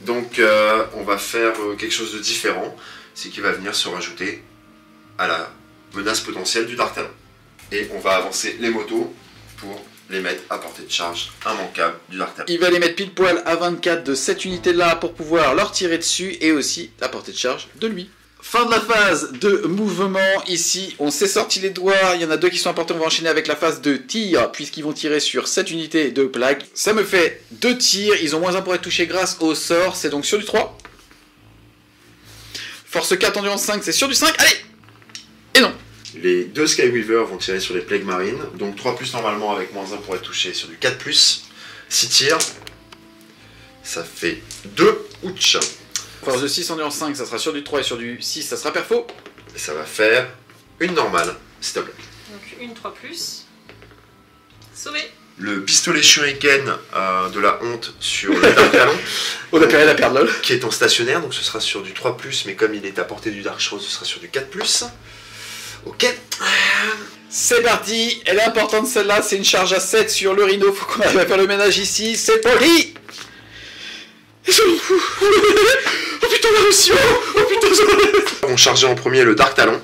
Donc on va faire quelque chose de différent. C'est qu'il va venir se rajouter à la menace potentielle du Dark Talon. Et on va avancer les motos pour les mettre à portée de charge immanquable du Dark Talon. Il va les mettre pile poil à 24 de cette unité là pour pouvoir leur tirer dessus et aussi la portée de charge de lui. Fin de la phase de mouvement, ici on s'est sorti les doigts, il y en a 2 qui sont apportés, on va enchaîner avec la phase de tir, puisqu'ils vont tirer sur cette unité de plague. Ça me fait 2 tirs, ils ont -1 pour être touchés grâce au sort, c'est donc sur du 3. Force 4, endurance 5, c'est sur du 5, allez. Et non. Les deux Skyweaver vont tirer sur les Plague Marines. Donc 3+, normalement, avec -1 pour être touché sur du 4+. 6 tirs. Ça fait 2 ouch. Force de 6, endurance 5, ça sera sur du 3 et sur du 6, ça sera perfo. Et ça va faire une normale, s'il te plaît. Donc une 3+. Sauvé. Le pistolet shuriken de la honte sur le Dark Talon. On a perdu la perdre lol. Qui est en stationnaire, donc ce sera sur du 3+, mais comme il est à portée du Dark Shroud, ce sera sur du 4+. Ok. C'est parti, elle est importante celle-là, c'est une charge à 7 sur le Rhino, faut qu'on arrive à faire le ménage ici, c'est poli. Oh putain la Russie. Oh putain ça... On va charger en premier le Dark Talon.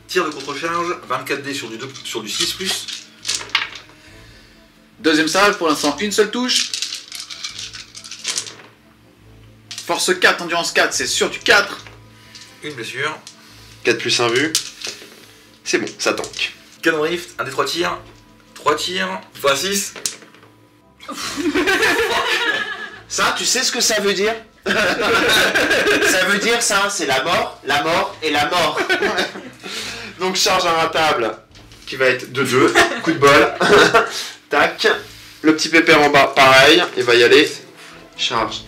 Tir de contre-charge, 24D sur du 6+. Deuxième salve, pour l'instant une seule touche. Force 4, endurance 4, c'est sur du 4. Une blessure. 4+1 vue. C'est bon, ça tank. Canon Rift, un des 3 tirs. 3 tirs, fois 6. Ça, tu sais ce que ça veut dire? Ça veut dire ça, c'est la mort et la mort. Donc charge inratable qui va être de 2. Coup de bol. Tac. Le petit pépère en bas, pareil. Il va y aller. Charge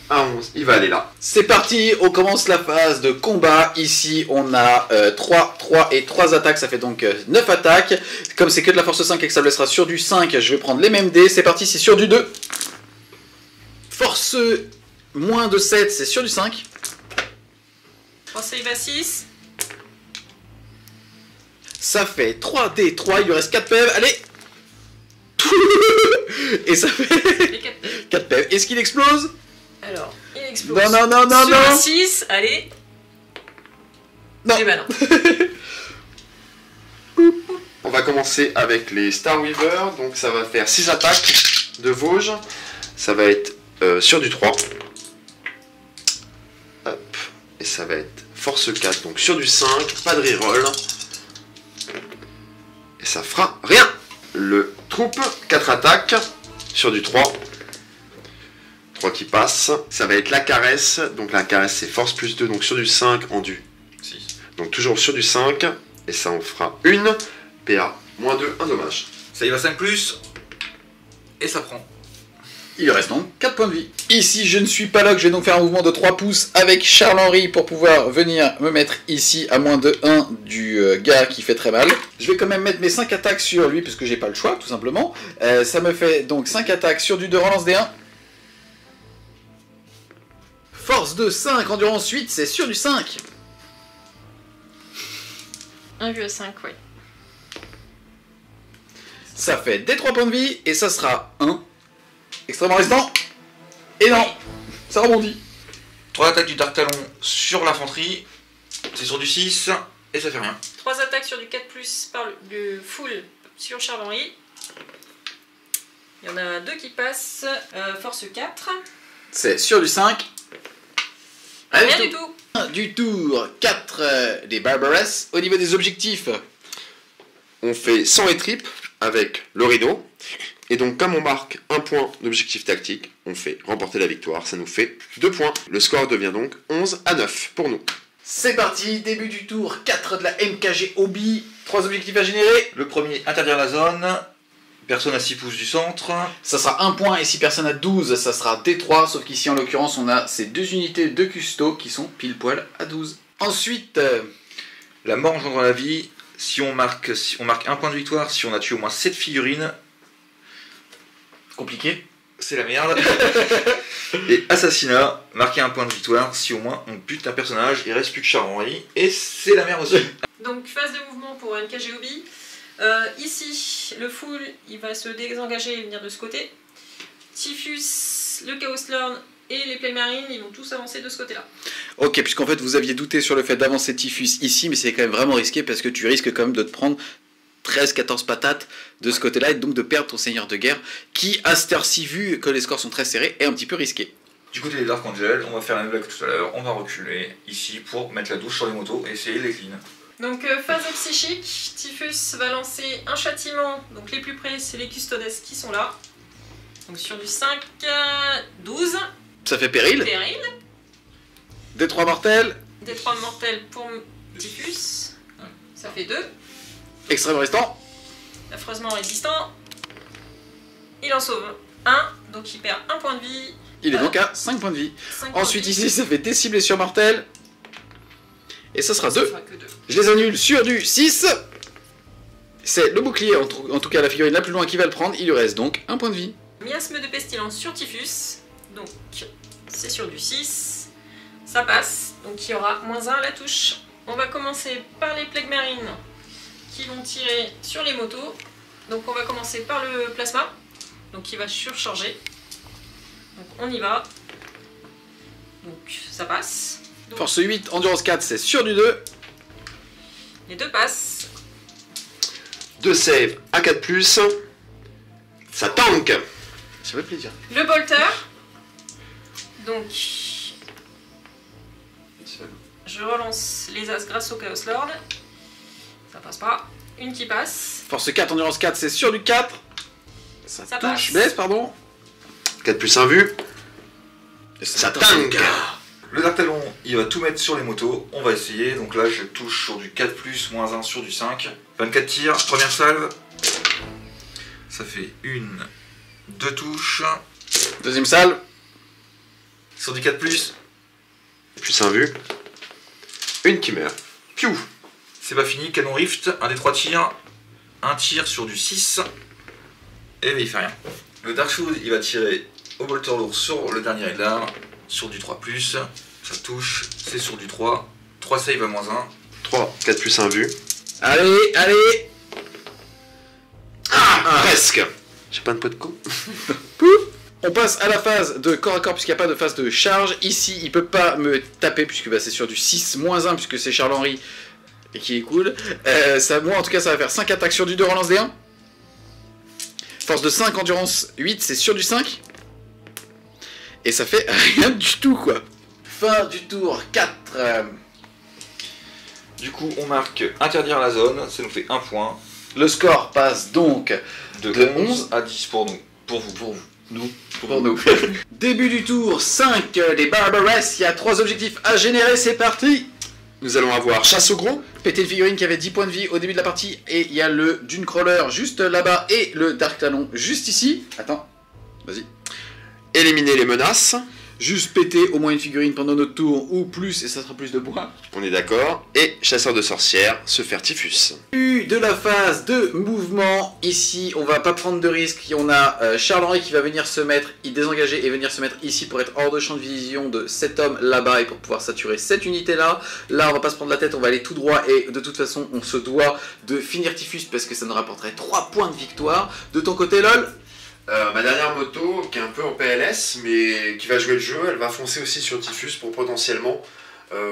à 11. Il va aller là. C'est parti, on commence la phase de combat. Ici, on a 3 et 3 attaques, ça fait donc 9 attaques. Comme c'est que de la force 5 et que ça blessera sur du 5, je vais prendre les mêmes dés. C'est parti, c'est sur du 2. Force moins de 7, c'est sur du 5. On save à 6. Ça fait 3D3, il lui reste 4 PV, allez. Et ça fait Les 4 PV. 4 PV. Est-ce qu'il explose? Alors, il explose. Non. Sur un 6, allez. Non. Eh ben non. On va commencer avec les Star Weaver. Donc ça va faire 6 attaques de Vosges. Ça va être sur du 3. Hop. Et ça va être force 4. Donc sur du 5. Pas de reroll. Et ça fera rien. Le troupe, 4 attaques. Sur du 3. 3 qui passe. Ça va être la caresse. Donc la caresse c'est force plus 2. Donc sur du 5 en du 6. Donc toujours sur du 5. Et ça en fera une. PA, moins 2, un dommage. Ça y va 5+. Et ça prend. Il lui reste donc 4 points de vie. Ici, je ne suis pas là, que je vais donc faire un mouvement de 3 pouces avec Charles-Henri pour pouvoir venir me mettre ici à moins de 1 du gars qui fait très mal. Je vais quand même mettre mes 5 attaques sur lui parce que j'ai pas le choix, tout simplement. Ça me fait donc 5 attaques sur du 2, relance des 1. Force de 5, endurance 8, c'est sur du 5. 1,5, oui. Ça fait des 3 points de vie et ça sera 1. Extrêmement résistant. Et non, ça rebondit. 3 attaques du Dark Talon sur l'infanterie. C'est sur du 6. Et ça fait rien. 3 attaques sur du 4+, par le full sur Charles-Henri. Il y en a 2 qui passent. Force 4. C'est sur du 5. Rien du tout. Du tour 4 des Barbarous. Au niveau des objectifs, On fait 100 et tripes avec le rideau. Et donc, comme on marque un point d'objectif tactique, on fait remporter la victoire. Ça nous fait 2 points. Le score devient donc 11-9 pour nous. c'est parti, début du tour 4 de la MKG Obi. 3 objectifs à générer. Le premier, interdire la zone. Personne à 6 pouces du centre. Ça sera 1 point et si personne a 12, ça sera D3. Sauf qu'ici, en l'occurrence, on a ces 2 unités de custo qui sont pile poil à 12. Ensuite, La mort engendre la vie. Si on marque un point de victoire, si on a tué au moins 7 figurines, compliqué. c'est la merde. Et assassinat, marquer un point de victoire, si au moins on bute un personnage, il reste plus que Charles-Henri, et c'est la merde aussi. Donc phase de mouvement pour NKG Obi. Ici, le full, il va se désengager et venir de ce côté. Typhus, le Chaos Lord et les Plague Marines, ils vont tous avancer de ce côté-là. Ok, puisqu'en fait vous aviez douté sur le fait d'avancer Typhus ici, mais c'est quand même vraiment risqué parce que tu risques quand même de te prendre 13-14 patates de ce côté-là et donc de perdre ton seigneur de guerre qui, à cette heure-ci, vu que les scores sont très serrés, est un petit peu risqué. Du côté des Dark Angel, on va faire la même blague que tout à l'heure, on va reculer ici pour mettre la douche sur les motos et essayer de les clean. Donc phase psychique, Typhus va lancer un châtiment, donc les plus près c'est les custodes qui sont là. Donc sur du 5, 12, Ça fait péril. péril, Des 3 mortels. des 3 mortels pour Typhus. Ça fait 2. Extrêmement résistant. Affreusement résistant. Il en sauve 1, donc il perd 1 point de vie. Il est donc à 5 points de vie. 5 points Ensuite de vie. ici, ça fait des cibles sur mortels. Et ça sera 2. Ça fera que 2. Je les annule sur du 6. C'est le bouclier, en tout cas la figurine la plus loin qui va le prendre. Il lui reste donc 1 point de vie. Miasme de pestilence sur Typhus. Donc c'est sur du 6. Ça passe. Donc il y aura -1 à la touche. On va commencer par les plagues marines qui vont tirer sur les motos. Donc on va commencer par le plasma. Donc il va surcharger. Donc on y va. Donc ça passe. Donc, Force 8, endurance 4, c'est sur du 2. les 2 passent. 2 save à 4+. Ça tank. Ça fait plaisir. Le bolter. Donc je relance les as grâce au Chaos Lord. Ça passe pas. Une qui passe. Force 4, endurance 4, c'est sur du 4. Ça Ça touche, passe. blesse, pardon. 4+1 vue. Et Ça tank. Le Dark Talon, il va tout mettre sur les motos. On va essayer. Donc là, je touche sur du 4+, -1 sur du 5. 24 tirs, première salve. Ça fait 1, 2 touches. Deuxième salve. Sur du 4+. +1 vue. Une qui meurt. Piou. C'est pas fini. Canon Rift, un des 3 tirs. Un tir sur du 6. Et ben, il fait rien. Le Dark Shoot, il va tirer au bolter lourd sur le dernier Eldar. Sur du 3+. Ça touche. C'est sur du 3. 3 save à -1. 3, 4+1 vue. Allez, allez. Presque. J'ai pas de pot de con. On passe à la phase de corps à corps puisqu'il n'y a pas de phase de charge. Ici, il peut pas me taper puisque bah, c'est sur du 6 -1 puisque c'est Charles-Henri et qui est cool. Moi, en tout cas, ça va faire 5 attaques sur du 2, relance D1. Force de 5, endurance 8, c'est sur du 5. Et ça fait rien du tout, quoi. Fin du tour 4. Du coup, on marque interdire la zone. Ça nous fait 1 point. Le score passe donc De De 11 à 10 pour nous. Pour vous. pour nous. Début du tour 5 des Barbarès. Il y a 3 objectifs à générer, c'est parti. Nous allons avoir chasse au gros. Péter une figurine qui avait 10 points de vie au début de la partie. Et il y a le Dune Crawler juste là-bas et le Dark Talon juste ici. Attends, vas-y. Éliminer les menaces. Juste péter au moins une figurine pendant notre tour ou plus et ça sera plus de points. On est d'accord. Et chasseur de sorcières, se faire Typhus. De la phase de mouvement, ici on va pas prendre de risques, on a Charles-Henri qui va venir se mettre, il désengager et venir se mettre ici pour être hors de champ de vision de cet homme là-bas et pour pouvoir saturer cette unité là. Là on va pas se prendre la tête, on va aller tout droit et de toute façon on se doit de finir Typhus parce que ça nous rapporterait 3 points de victoire. De ton côté LOL, Ma dernière moto, qui est un peu en PLS, mais qui va jouer le jeu, elle va foncer aussi sur Typhus pour potentiellement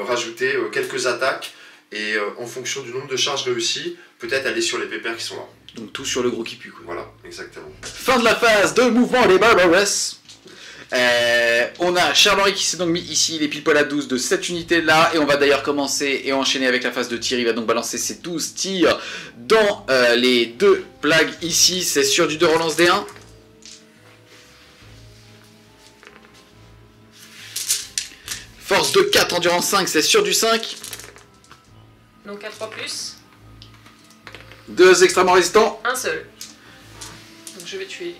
rajouter quelques attaques. Et en fonction du nombre de charges réussies, peut-être aller sur les pépères qui sont là. donc tout sur le gros qui pue quoi. Voilà, exactement. Fin de la phase de mouvement les Barbarès. On a Charles-Henri qui s'est donc mis ici, il est pile poil à 12 de cette unité là, et on va d'ailleurs commencer et enchaîner avec la phase de tir. Il va donc balancer ses 12 tirs dans les 2 plagues ici, c'est sur du 2 relance D1. Force de 4, endurance 5, c'est sur du 5. Donc à 3+, 2 extrêmement résistants. un seul. Donc je vais tuer.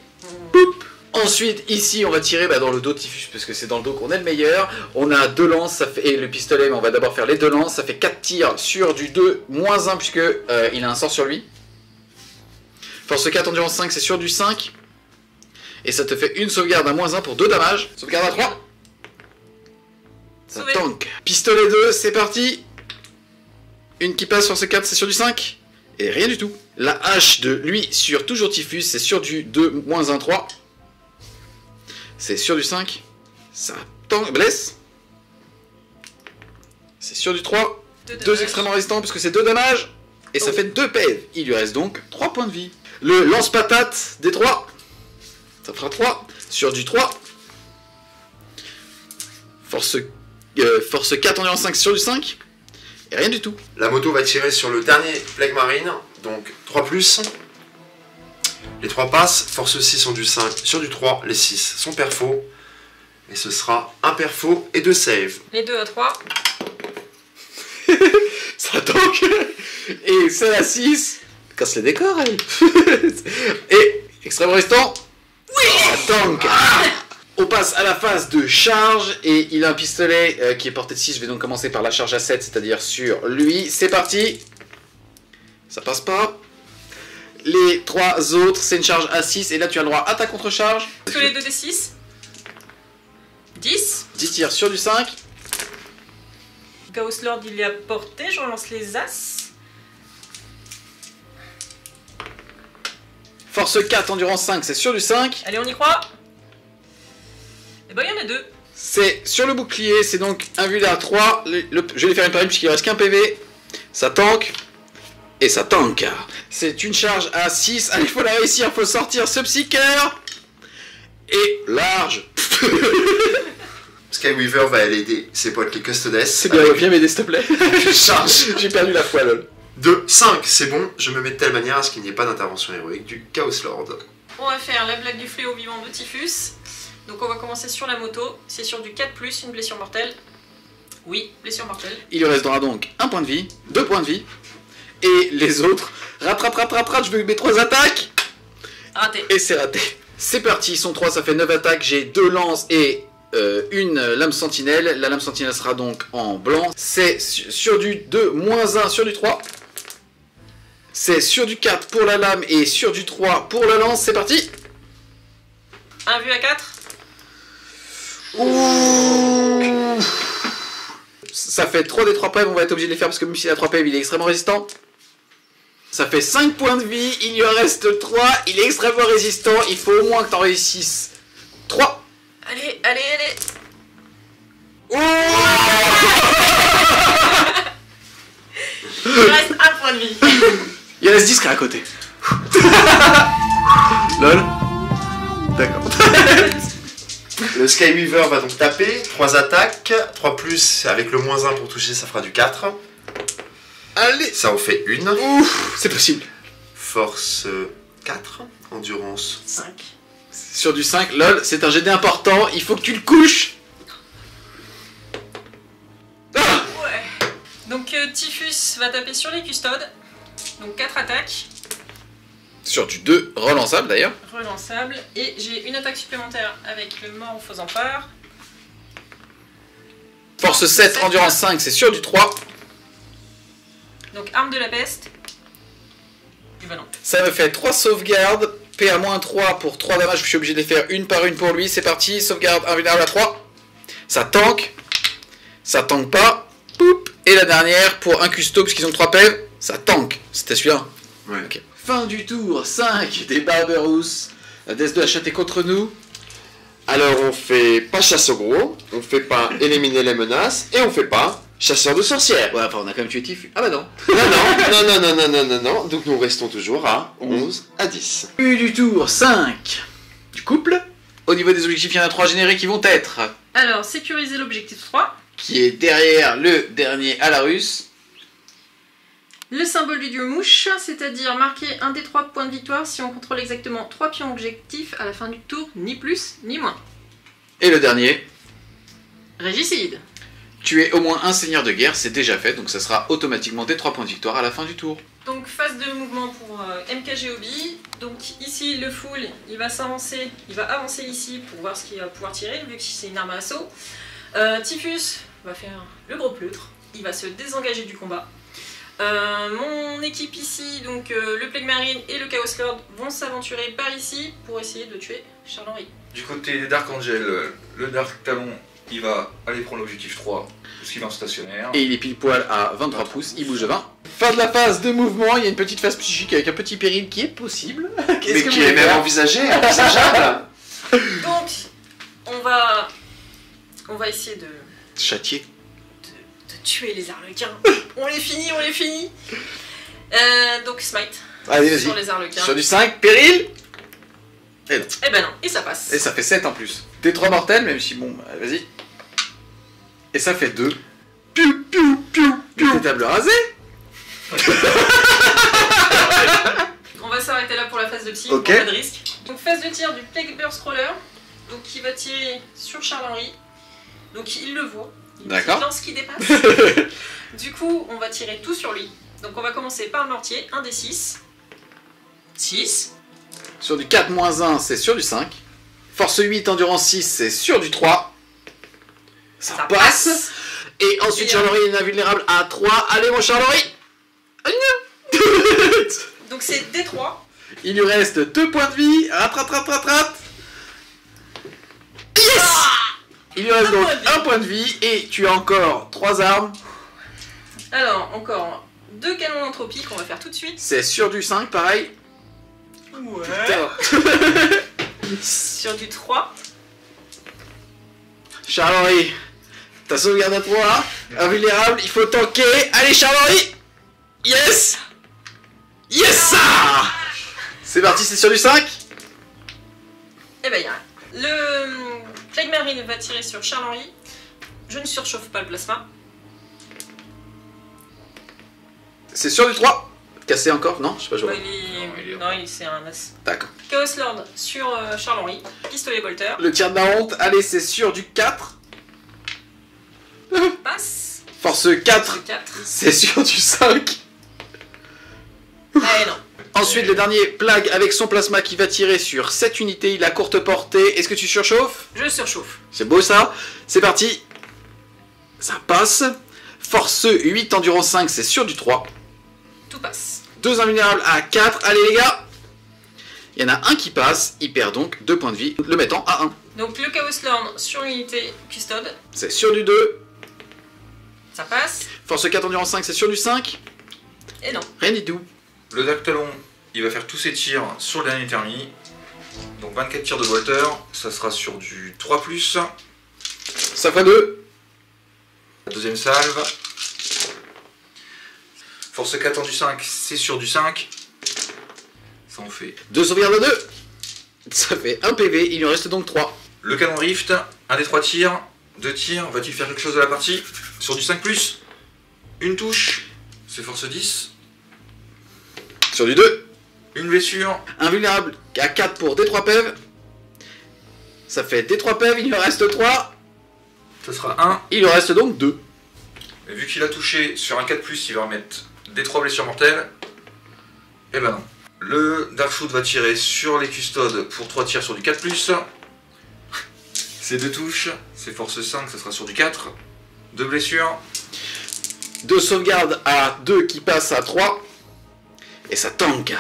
Ensuite, ici, on va tirer dans le dos de Typhus, parce que c'est dans le dos qu'on est le meilleur. On a 2 lances, ça fait, et le pistolet, mais on va d'abord faire les 2 lances. Ça fait 4 tirs sur du 2, -1, puisque il a un sort sur lui. Force 4, endurance 5, c'est sur du 5. Et ça te fait une sauvegarde à -1 pour 2 dommages. Sauvegarde à 3. Ça Sauvé. tank. Pistolet 2, c'est parti. Une qui passe, force 4, c'est sur du 5. Et rien du tout. La hache de lui sur toujours Typhus, c'est sur du 2, -1, 3. C'est sur du 5. Ça tank, blesse. C'est sur du 3. 2 extrêmement résistants, parce que c'est 2 dommages. Et ça fait 2 PV. Il lui reste donc 3 points de vie. Le lance-patate des 3. Ça fera 3. Sur du 3. Force 4, endurance 5, sur du 5. Et rien du tout. La moto va tirer sur le dernier Plague Marine, donc 3+. Les 3 passent, force 6 sont du 5 sur du 3, les 6 sont perfos. Et ce sera un perfo et 2 saves. Les 2 à 3. Ça tank. Et c'est la 6. Casse les décors, elle. Et extrême résistant. Oui. Ça tank. On passe à la phase de charge et il a un pistolet qui est porté de 6. Je vais donc commencer par la charge à 7, c'est-à-dire sur lui. C'est parti. Ça passe pas. Les 3 autres, c'est une charge à 6 et là tu as le droit à ta contre-charge. Sur les 2d6. 10. 10 tirs sur du 5. Chaos Lord, il est à portée. Je relance les As. Force 4, endurance 5, c'est sur du 5. Allez, on y croit. Et ben, il y en a 2. C'est sur le bouclier, c'est donc un vu à 3. Je vais les faire une par une puisqu'il reste qu'un PV. Ça tank. Et ça tank. C'est une charge à 6. Allez, il faut la réussir, il faut sortir ce psycheur. Et large. Skyweaver va aller aider ses potes les Custodes. C'est bien, viens m'aider s'il te plaît. Charge. J'ai perdu la foi, lol. 2, 5, c'est bon, je me mets de telle manière à ce qu'il n'y ait pas d'intervention héroïque du Chaos Lord. On va faire la blague du fléau vivant de Typhus. Donc on va commencer sur la moto. C'est sur du 4+, une blessure mortelle. Oui, blessure mortelle. Il lui restera donc 1 point de vie, 2 points de vie. Et les autres, rattrape, je veux mes 3 attaques. Raté. Et c'est raté. C'est parti, ils sont 3, ça fait 9 attaques. J'ai 2 lances et une lame sentinelle. La lame sentinelle sera donc en blanc. C'est sur du 2, -1 sur du 3. C'est sur du 4 pour la lame et sur du 3 pour la lance. C'est parti. Un vu à 4. Ouh. Ça fait 3 des 3 pèves, on va être obligé de les faire parce que même s'il a 3 pèves, il est extrêmement résistant. Ça fait 5 points de vie, il lui en reste 3, il est extrêmement résistant, il faut au moins que t'en réussisses 3. Allez. Oh. Il reste 1 point de vie. Il reste discret à côté. Lol. D'accord. Le Skyweaver va donc taper, 3 attaques, 3+, avec le -1 pour toucher, ça fera du 4. Allez. Ça en fait une. Ouf, c'est possible. Force 4, endurance 5. Sur du 5, lol, c'est un GD important, il faut que tu le couches. Ah. Ouais. Donc Typhus va taper sur les custodes. Donc 4 attaques. Sur du 2, relançable d'ailleurs. Relançable. Et j'ai une attaque supplémentaire avec le mort aux faisant peur. Force 7, endurance 5, c'est sur du 3. Donc arme de la peste. Et bah non. Ça me fait 3 sauvegardes. PA-3 pour 3 dommages, je suis obligé de les faire une par une pour lui. C'est parti, sauvegarde invulnérable à 3. Ça tank. Ça tank pas. Poup. Et la dernière pour un custo, puisqu'ils ont 3 pèves. Ça tank. C'était celui-là. Ouais. Okay. Fin du tour 5 des Barberousse. DS2 a chaté contre nous. Alors on fait pas chasse au gros, on fait pas éliminer les menaces, et on fait pas chasseur de sorcières. Ouais, enfin on a quand même tué Typhus. Ah bah non. Non, donc nous restons toujours à 11 à 10. Début du tour 5 du couple. Au niveau des objectifs, il y en a 3 générés qui vont être... Alors, sécuriser l'objectif 3. Qui est derrière le dernier Alarus. Le symbole du dieu mouche, c'est-à-dire marquer un des 3 points de victoire si on contrôle exactement 3 pions objectifs à la fin du tour, ni plus ni moins. Et le dernier, Régicide. tuer au moins un seigneur de guerre, c'est déjà fait, donc ça sera automatiquement des 3 points de victoire à la fin du tour. Donc phase de mouvement pour MKG Hobby. Donc ici le full, il va avancer ici pour voir ce qu'il va pouvoir tirer, vu que c'est une arme à assaut. Typhus va faire le gros pleutre, il va se désengager du combat. Mon équipe ici, donc le Plague Marine et le Chaos Lord vont s'aventurer par ici pour essayer de tuer Charles-Henri. Du côté des Dark Angel, le Dark Talon, il va aller prendre l'objectif 3, parce qu'il est en stationnaire. Et il est pile poil à 23 pouces, il bouge de 20. Fin de la phase de mouvement, il y a une petite phase psychique avec un petit péril qui est possible. Mais qui est même envisageable. Donc, on va essayer de Châtier. tuer les Arlequins. On les finit. Donc Smite. Allez, vas-y. Sur les Arlequins. Sur du 5, péril. Et non. Eh ben non, et ça passe. Et ça fait 7 en plus. Des 3 mortels, même si bon, vas-y. Et ça fait 2. Piou, piou, piou, piou. Des tables rasées. On va s'arrêter là pour la phase de tir, Ok. pas de risque. Donc phase de tir du Plague Burst Roller. Donc il va tirer sur Charles-Henri. Donc il le voit. Il D'accord. lance qui dépasse. Du coup, on va tirer tout sur lui. Donc on va commencer par le mortier, 1 des 6. 6. Sur du 4 moins 1, c'est sur du 5. Force 8, endurance 6, c'est sur du 3. Ça passe. Et ensuite, Et Charles-Henri est invulnérable à 3. Allez, mon Charles-Henri. Donc c'est D3. Il lui reste 2 points de vie. Rat. Yes. Il lui reste donc un point de vie. Et tu as encore 3 armes. Alors, encore 2 canons d'entropie qu'on va faire tout de suite. C'est sur du 5, pareil. Ouais. Putain. Sur du 3. Charles-Henri, ta sauvegarde à 3. Invulnérable, il faut tanker. Allez, Charles-Henri. Yes. Yes, ça. C'est parti, c'est sur du 5. Et ben, le Plague Marine va tirer sur Charles-Henri. Je ne surchauffe pas le plasma. C'est sur du 3. Cassé encore? Non, je sais pas jouer. C'est un as. D'accord. Chaos Lord sur Charles-Henri. Pistolet bolter. Le tir de la honte, allez, c'est sur du 4. Passe. Force 4, 4. c'est sur du 5. Eh non. Ensuite, le dernier Plague avec son plasma qui va tirer sur cette unité. Il a courte portée. Est-ce que tu surchauffes? Je surchauffe. C'est beau ça. C'est parti. Ça passe. Force 8, endurance 5, c'est sur du 3. Tout passe. 2 invulnérables à 4. Allez les gars. Il y en a un qui passe. Il perd donc 2 points de vie, le mettant à 1. Donc le Chaos Lord sur l'unité custode. C'est sur du 2. Ça passe. Force 4, endurance 5, c'est sur du 5. Et non. Rien du tout. Le Dactalon, il va faire tous ses tirs sur le dernier Termi. Donc 24 tirs de Walter, ça sera sur du 3+. Ça fait 2. La deuxième salve. Force 4 en du 5, c'est sur du 5. Ça en fait. 2 sauvegardes à 2. Ça fait 1 PV, il lui reste donc 3. Le canon Rift, un des 3 tirs. 2 tirs, va-t-il faire quelque chose de la partie? Sur du 5+. Une touche, c'est force 10. Sur du 2. Une blessure. Invulnérable à 4 pour D3 PEV. Ça fait D3 PEV, il lui reste 3. Ça sera 1. Il lui reste donc 2. Et vu qu'il a touché sur un 4+, il va remettre des 3 blessures mortelles. Et ben non. Le Darkshoot va tirer sur les custodes pour 3 tirs sur du 4+. C'est 2 touches, c'est force 5, ça sera sur du 4. 2 blessures. 2 sauvegardes à 2 qui passent à 3. Et ça tank.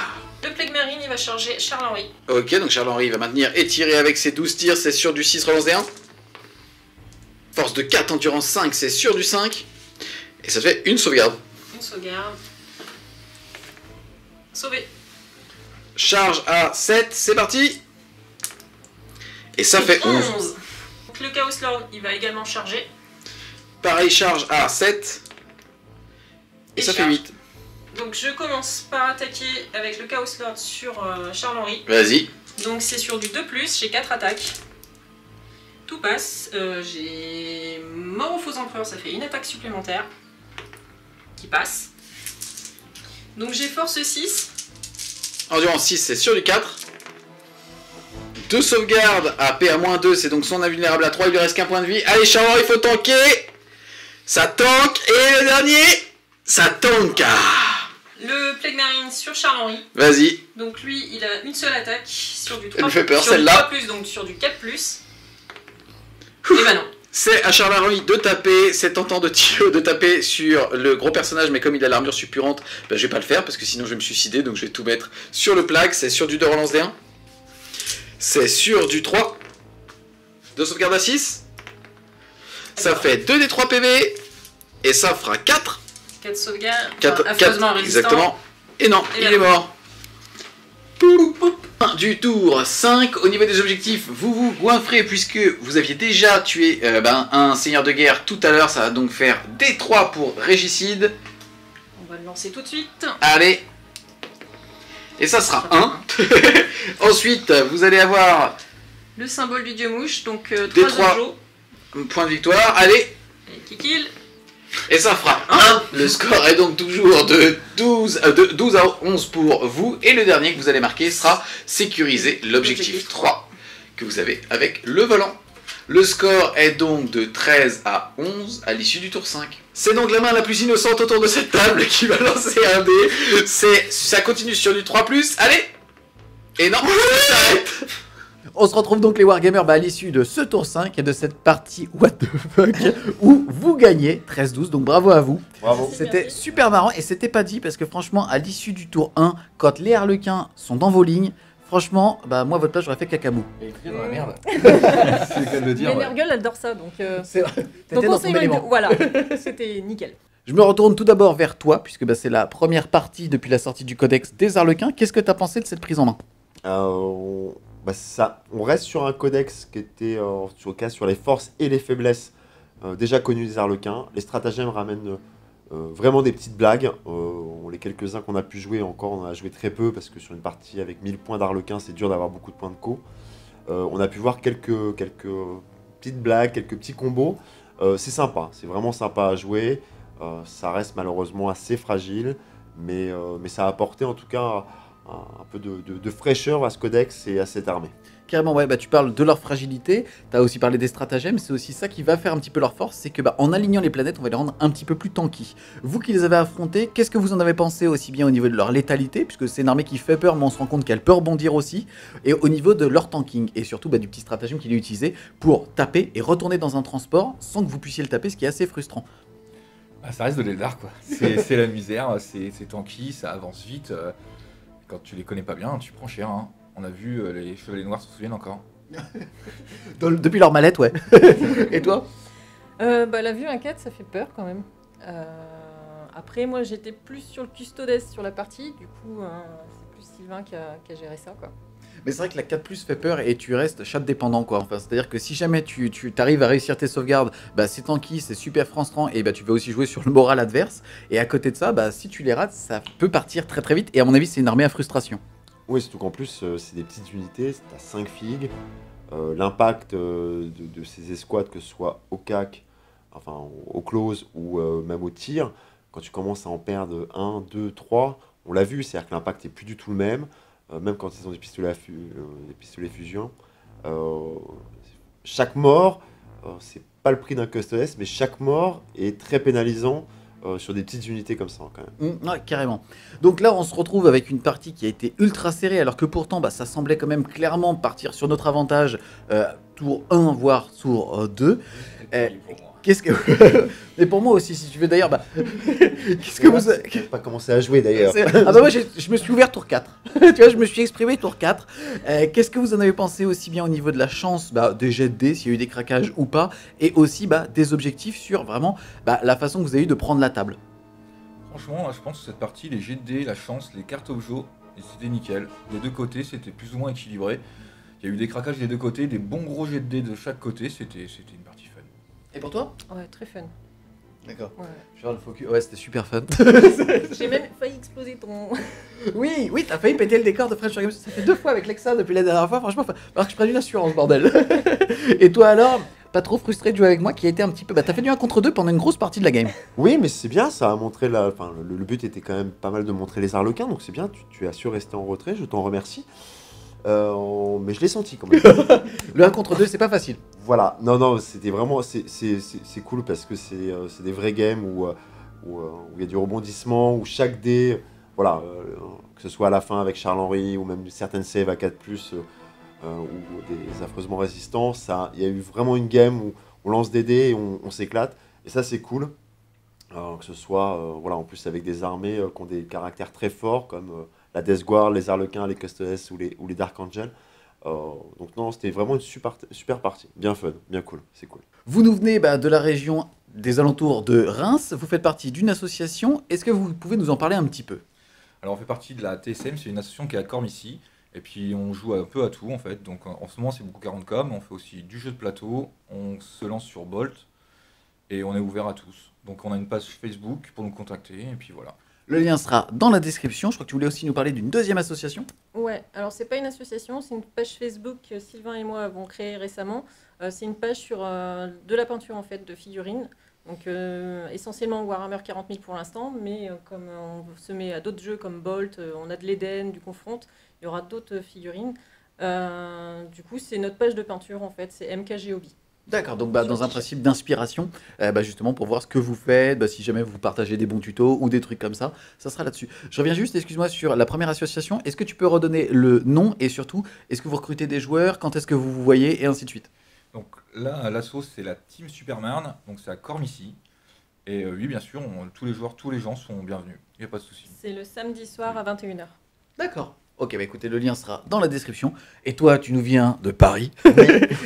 Le Plague Marine, il va charger Charles-Henri. Ok, donc Charles-Henri va maintenir et tirer avec ses 12 tirs, c'est sur du 6, relance des 1. Force de 4, endurance 5, c'est sur du 5. Et ça fait une sauvegarde. Une sauvegarde. Sauvé. Charge à 7, c'est parti. Et ça fait 11. Donc le Chaos Lord, il va également charger. Pareil, charge à 7. Et ça fait 8. Donc je commence par attaquer avec le Chaos Lord sur Charles-Henri. Vas-y. Donc c'est sur du 2+, j'ai 4 attaques. Tout passe. J'ai mort au faux empereur, ça fait une attaque supplémentaire. Qui passe. Donc j'ai force 6. Endurance 6, c'est sur du 4. 2 sauvegardes à PA-2, c'est donc son invulnérable à 3, il lui reste qu'un point de vie. Allez, Charles, il faut tanker. Ça tank. Et le dernier, ça tank. Le Plague Marine sur Charles-Henri. Vas-y. Donc lui, il a une seule attaque sur du 3+. Elle me fait peur, sur celle-là. Du 3+, donc sur du 4+. Et bah non. C'est à Charles-Henri de taper, c'est tentant de taper sur le gros personnage, mais comme il a l'armure suppurante, ben je vais pas le faire parce que sinon je vais me suicider, donc je vais tout mettre sur le Plague. C'est sur du 2 relance des 1. C'est sur du 3. 2 sauvegardes à 6. Ça fait 2 des 3 PV. Et ça fera 4. 4 sauvegardes. 4, affreusement résistant. exactement. Et non, Et il est mort. Du tour 5, au niveau des objectifs, vous vous goinfrez puisque vous aviez déjà tué un seigneur de guerre tout à l'heure, ça va donc faire D3 pour régicide. On va le lancer tout de suite. Allez. Et ça sera 1. Ensuite, vous allez avoir le symbole du dieu mouche, donc des 3 3 Jojo. points de victoire. Allez. Et Kikil. Et ça fera 1. Le score est donc toujours de 12 à 11 pour vous. Et le dernier que vous allez marquer sera sécuriser l'objectif 3 que vous avez avec le volant. Le score est donc de 13 à 11 à l'issue du tour 5. C'est donc la main la plus innocente autour de cette table qui va lancer un dé. Ça continue sur du 3+, allez. Et non, ça s'arrête. On se retrouve donc les Wargamers à l'issue de ce tour 5 et de cette partie What the fuck où vous gagnez 13-12, donc bravo à vous. Bravo. C'était super marrant et c'était pas dit parce que franchement à l'issue du tour 1, quand les Harlequins sont dans vos lignes, franchement, bah moi à votre place j'aurais fait cacabou. Et il dans la merde. C'est le cas de le dire. Mais Ouais. Nergal adore ça, donc... C'est vrai. donc T'étais on dans s'est ton mis- élément. Voilà, c'était nickel. Je me retourne tout d'abord vers toi puisque bah, c'est la première partie depuis la sortie du codex des Harlequins. Qu'est-ce que t'as pensé de cette prise en main? On reste sur un codex qui était sur les forces et les faiblesses déjà connus des Harlequins. Les stratagèmes ramènent vraiment des petites blagues. Les quelques-uns qu'on a pu jouer encore, on en a joué très peu parce que sur une partie avec 1000 points d'Harlequins, c'est dur d'avoir beaucoup de points de co. On a pu voir quelques petites blagues, quelques petits combos. C'est sympa, c'est vraiment sympa à jouer. Ça reste malheureusement assez fragile, mais ça a apporté en tout cas un peu de fraîcheur à ce codex et à cette armée. Carrément, ouais, bah, tu parles de leur fragilité, tu as aussi parlé des stratagèmes, c'est aussi ça qui va faire un petit peu leur force, c'est que bah, en alignant les planètes, on va les rendre un petit peu plus tanky. Vous qui les avez affrontés, qu'est-ce que vous en avez pensé aussi bien au niveau de leur létalité, puisque c'est une armée qui fait peur, mais on se rend compte qu'elle peut rebondir aussi, et au niveau de leur tanking, et surtout bah, du petit stratagème qu'il est utilisé pour taper et retourner dans un transport sans que vous puissiez le taper, ce qui est assez frustrant. Ah, ça reste de l'Eldar, quoi. C'est la misère, c'est tanky, ça avance vite. Quand tu les connais pas bien, tu prends cher. Hein. On a vu les Chevaliers Noirs s'en souviennent encore. Depuis leur mallette, ouais. Et toi? Bah, la vue inquiète, ça fait peur quand même. Après, moi, j'étais plus sur le custodes sur la partie. Du coup, c'est plus Sylvain qui a géré ça, quoi. Mais c'est vrai que la 4+ fait peur et tu restes chat dépendant quoi. Enfin, c'est-à-dire que si jamais tu arrives à réussir tes sauvegardes, bah, c'est tanky, c'est super frustrant et bah, tu vas aussi jouer sur le moral adverse. Et à côté de ça, bah, si tu les rates, ça peut partir très très vite. Et à mon avis, c'est une armée à frustration. Oui, surtout qu'en plus, c'est des petites unités, t'as 5 figues. L'impact de ces escouades, que ce soit au CAC, enfin au close ou même au tir, quand tu commences à en perdre 1, 2, 3, on l'a vu, c'est-à-dire que l'impact n'est plus du tout le même. Même quand ils ont des pistolets, des pistolets fusion. Chaque mort, c'est pas le prix d'un custodes, mais chaque mort est très pénalisant sur des petites unités comme ça quand même. Ouais, carrément. Donc là, on se retrouve avec une partie qui a été ultra serrée, alors que pourtant, bah, ça semblait quand même clairement partir sur notre avantage, tour 1, voire tour 2. Qu'est-ce que... Mais pour moi aussi, si tu veux d'ailleurs, bah... qu'est-ce que vous... J'ai pas commencé à jouer d'ailleurs. Ah bah moi, je me suis ouvert tour 4. Tu vois, je me suis exprimé tour 4. Qu'est-ce que vous en avez pensé aussi bien au niveau de la chance, bah, des jets de dés, s'il y a eu des craquages ou pas, et aussi bah, des objectifs sur vraiment bah, la façon que vous avez eu de prendre la table? Franchement, là, je pense que cette partie, les jets de dés, la chance, les cartes objo, c'était nickel. Des deux côtés, c'était plus ou moins équilibré. Il y a eu des craquages des deux côtés, des bons gros jets de dés de chaque côté, c'était une partie fun. Et pour toi? Ouais, très fun. D'accord. Ouais. Je vais le focus. Ouais, c'était super fun. J'ai même failli exploser ton... Oui, t'as failli péter le décor de French Games. Ça fait 2 fois avec Lexa depuis la dernière fois. Franchement, alors que je prends une assurance, bordel. Et toi alors, pas trop frustré de jouer avec moi qui a été un petit peu... Bah, t'as fait du 1 contre 2 pendant une grosse partie de la game. Oui, mais c'est bien, ça a montré enfin, le but était quand même pas mal de montrer les Harlequins, donc c'est bien, tu as su rester en retrait, je t'en remercie. Mais je l'ai senti quand même. Le 1 contre 2, c'est pas facile. Voilà, non, c'était vraiment, c'est cool parce que c'est des vrais games où il y a du rebondissement, où chaque dé, voilà, que ce soit à la fin avec Charles-Henri ou même certaines saves à 4+, ou des affreusement résistants, il y a eu vraiment une game où on lance des dés et on s'éclate, et ça c'est cool. Que ce soit, voilà, en plus avec des armées qui ont des caractères très forts comme la Death Guard, les Harlequins, les Custodes ou les Dark Angel. Donc non, c'était vraiment une super partie. Bien fun, bien cool, c'est cool. Vous nous venez bah, de la région des alentours de Reims, vous faites partie d'une association. Est-ce que vous pouvez nous en parler un petit peu? Alors on fait partie de la TSM, c'est une association qui est à Cormicy. Et puis on joue un peu à tout en fait. Donc en ce moment c'est beaucoup 40K, mais on fait aussi du jeu de plateau, on se lance sur Bolt et on est ouvert à tous. Donc on a une page Facebook pour nous contacter et puis voilà. Le lien sera dans la description. Je crois que tu voulais aussi nous parler d'une deuxième association. Ouais, alors c'est pas une association, c'est une page Facebook que Sylvain et moi avons créée récemment. C'est une page sur de la peinture en fait, de figurines. Donc essentiellement Warhammer 40 000 pour l'instant, mais comme on se met à d'autres jeux comme Bolt, on a de l'Eden, du Confront, il y aura d'autres figurines. Du coup, c'est notre page de peinture en fait, c'est MKG Hobby. D'accord, donc dans un principe d'inspiration, justement pour voir ce que vous faites, si jamais vous partagez des bons tutos ou des trucs comme ça sera là-dessus. Je reviens juste, excuse-moi, sur la première association. Est-ce que tu peux redonner le nom et surtout, est-ce que vous recrutez des joueurs, quand est-ce que vous vous voyez et ainsi de suite? Donc là, l'asso, c'est la Team Superman, donc c'est à Cormicy. Et oui, bien sûr, tous les joueurs, tous les gens sont bienvenus, il n'y a pas de souci. C'est le samedi soir à 21h. D'accord. Ok, écoutez, le lien sera dans la description. Et toi, tu nous viens de Paris.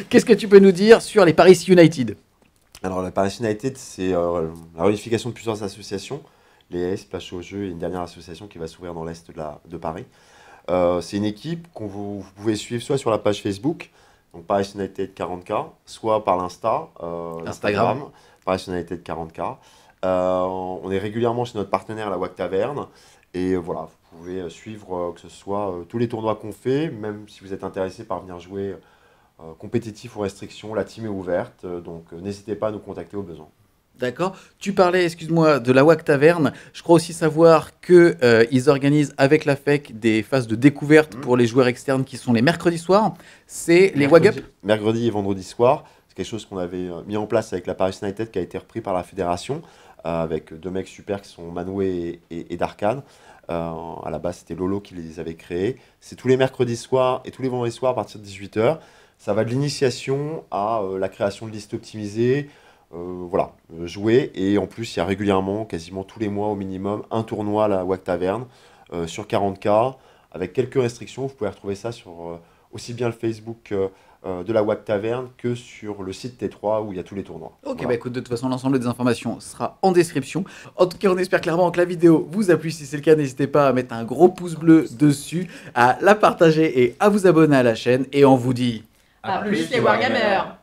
Qu'est-ce que tu peux nous dire sur les Paris United? Alors, la Paris United, c'est la réunification de plusieurs associations. Les AS, Splash au jeu et une dernière association qui va s'ouvrir dans l'Est de Paris. C'est une équipe que vous pouvez suivre soit sur la page Facebook, donc Paris United 40K, soit par Instagram. Paris United 40K. On est régulièrement chez notre partenaire, la WAC Taverne. Et voilà, vous pouvez suivre que ce soit tous les tournois qu'on fait, même si vous êtes intéressé par venir jouer compétitif ou restriction, la team est ouverte, donc n'hésitez pas à nous contacter au besoin. D'accord. Tu parlais, excuse-moi, de la WAC Taverne. Je crois aussi savoir qu'ils organisent avec la FEC des phases de découverte pour les joueurs externes qui sont les mercredis soirs. C'est les WAG Up. Mercredi et vendredi soir. C'est quelque chose qu'on avait mis en place avec la Paris United qui a été repris par la fédération, avec deux mecs super qui sont Manoué et Darkan. À la base, c'était Lolo qui les avait créés. C'est tous les mercredis soirs et tous les vendredis soirs à partir de 18h. Ça va de l'initiation à la création de listes optimisées. Jouer. Et en plus, il y a régulièrement, quasiment tous les mois au minimum, un tournoi à la WAC Taverne sur 40K, avec quelques restrictions. Vous pouvez retrouver ça sur aussi bien le Facebook de la WAC Taverne que sur le site T3 où il y a tous les tournois. Ok, Voilà. écoute, de toute façon, l'ensemble des informations sera en description. En tout cas, on espère clairement que la vidéo vous a plu. Si c'est le cas, n'hésitez pas à mettre un gros pouce bleu dessus, à la partager et à vous abonner à la chaîne. Et on vous dit À plus les Wargamers.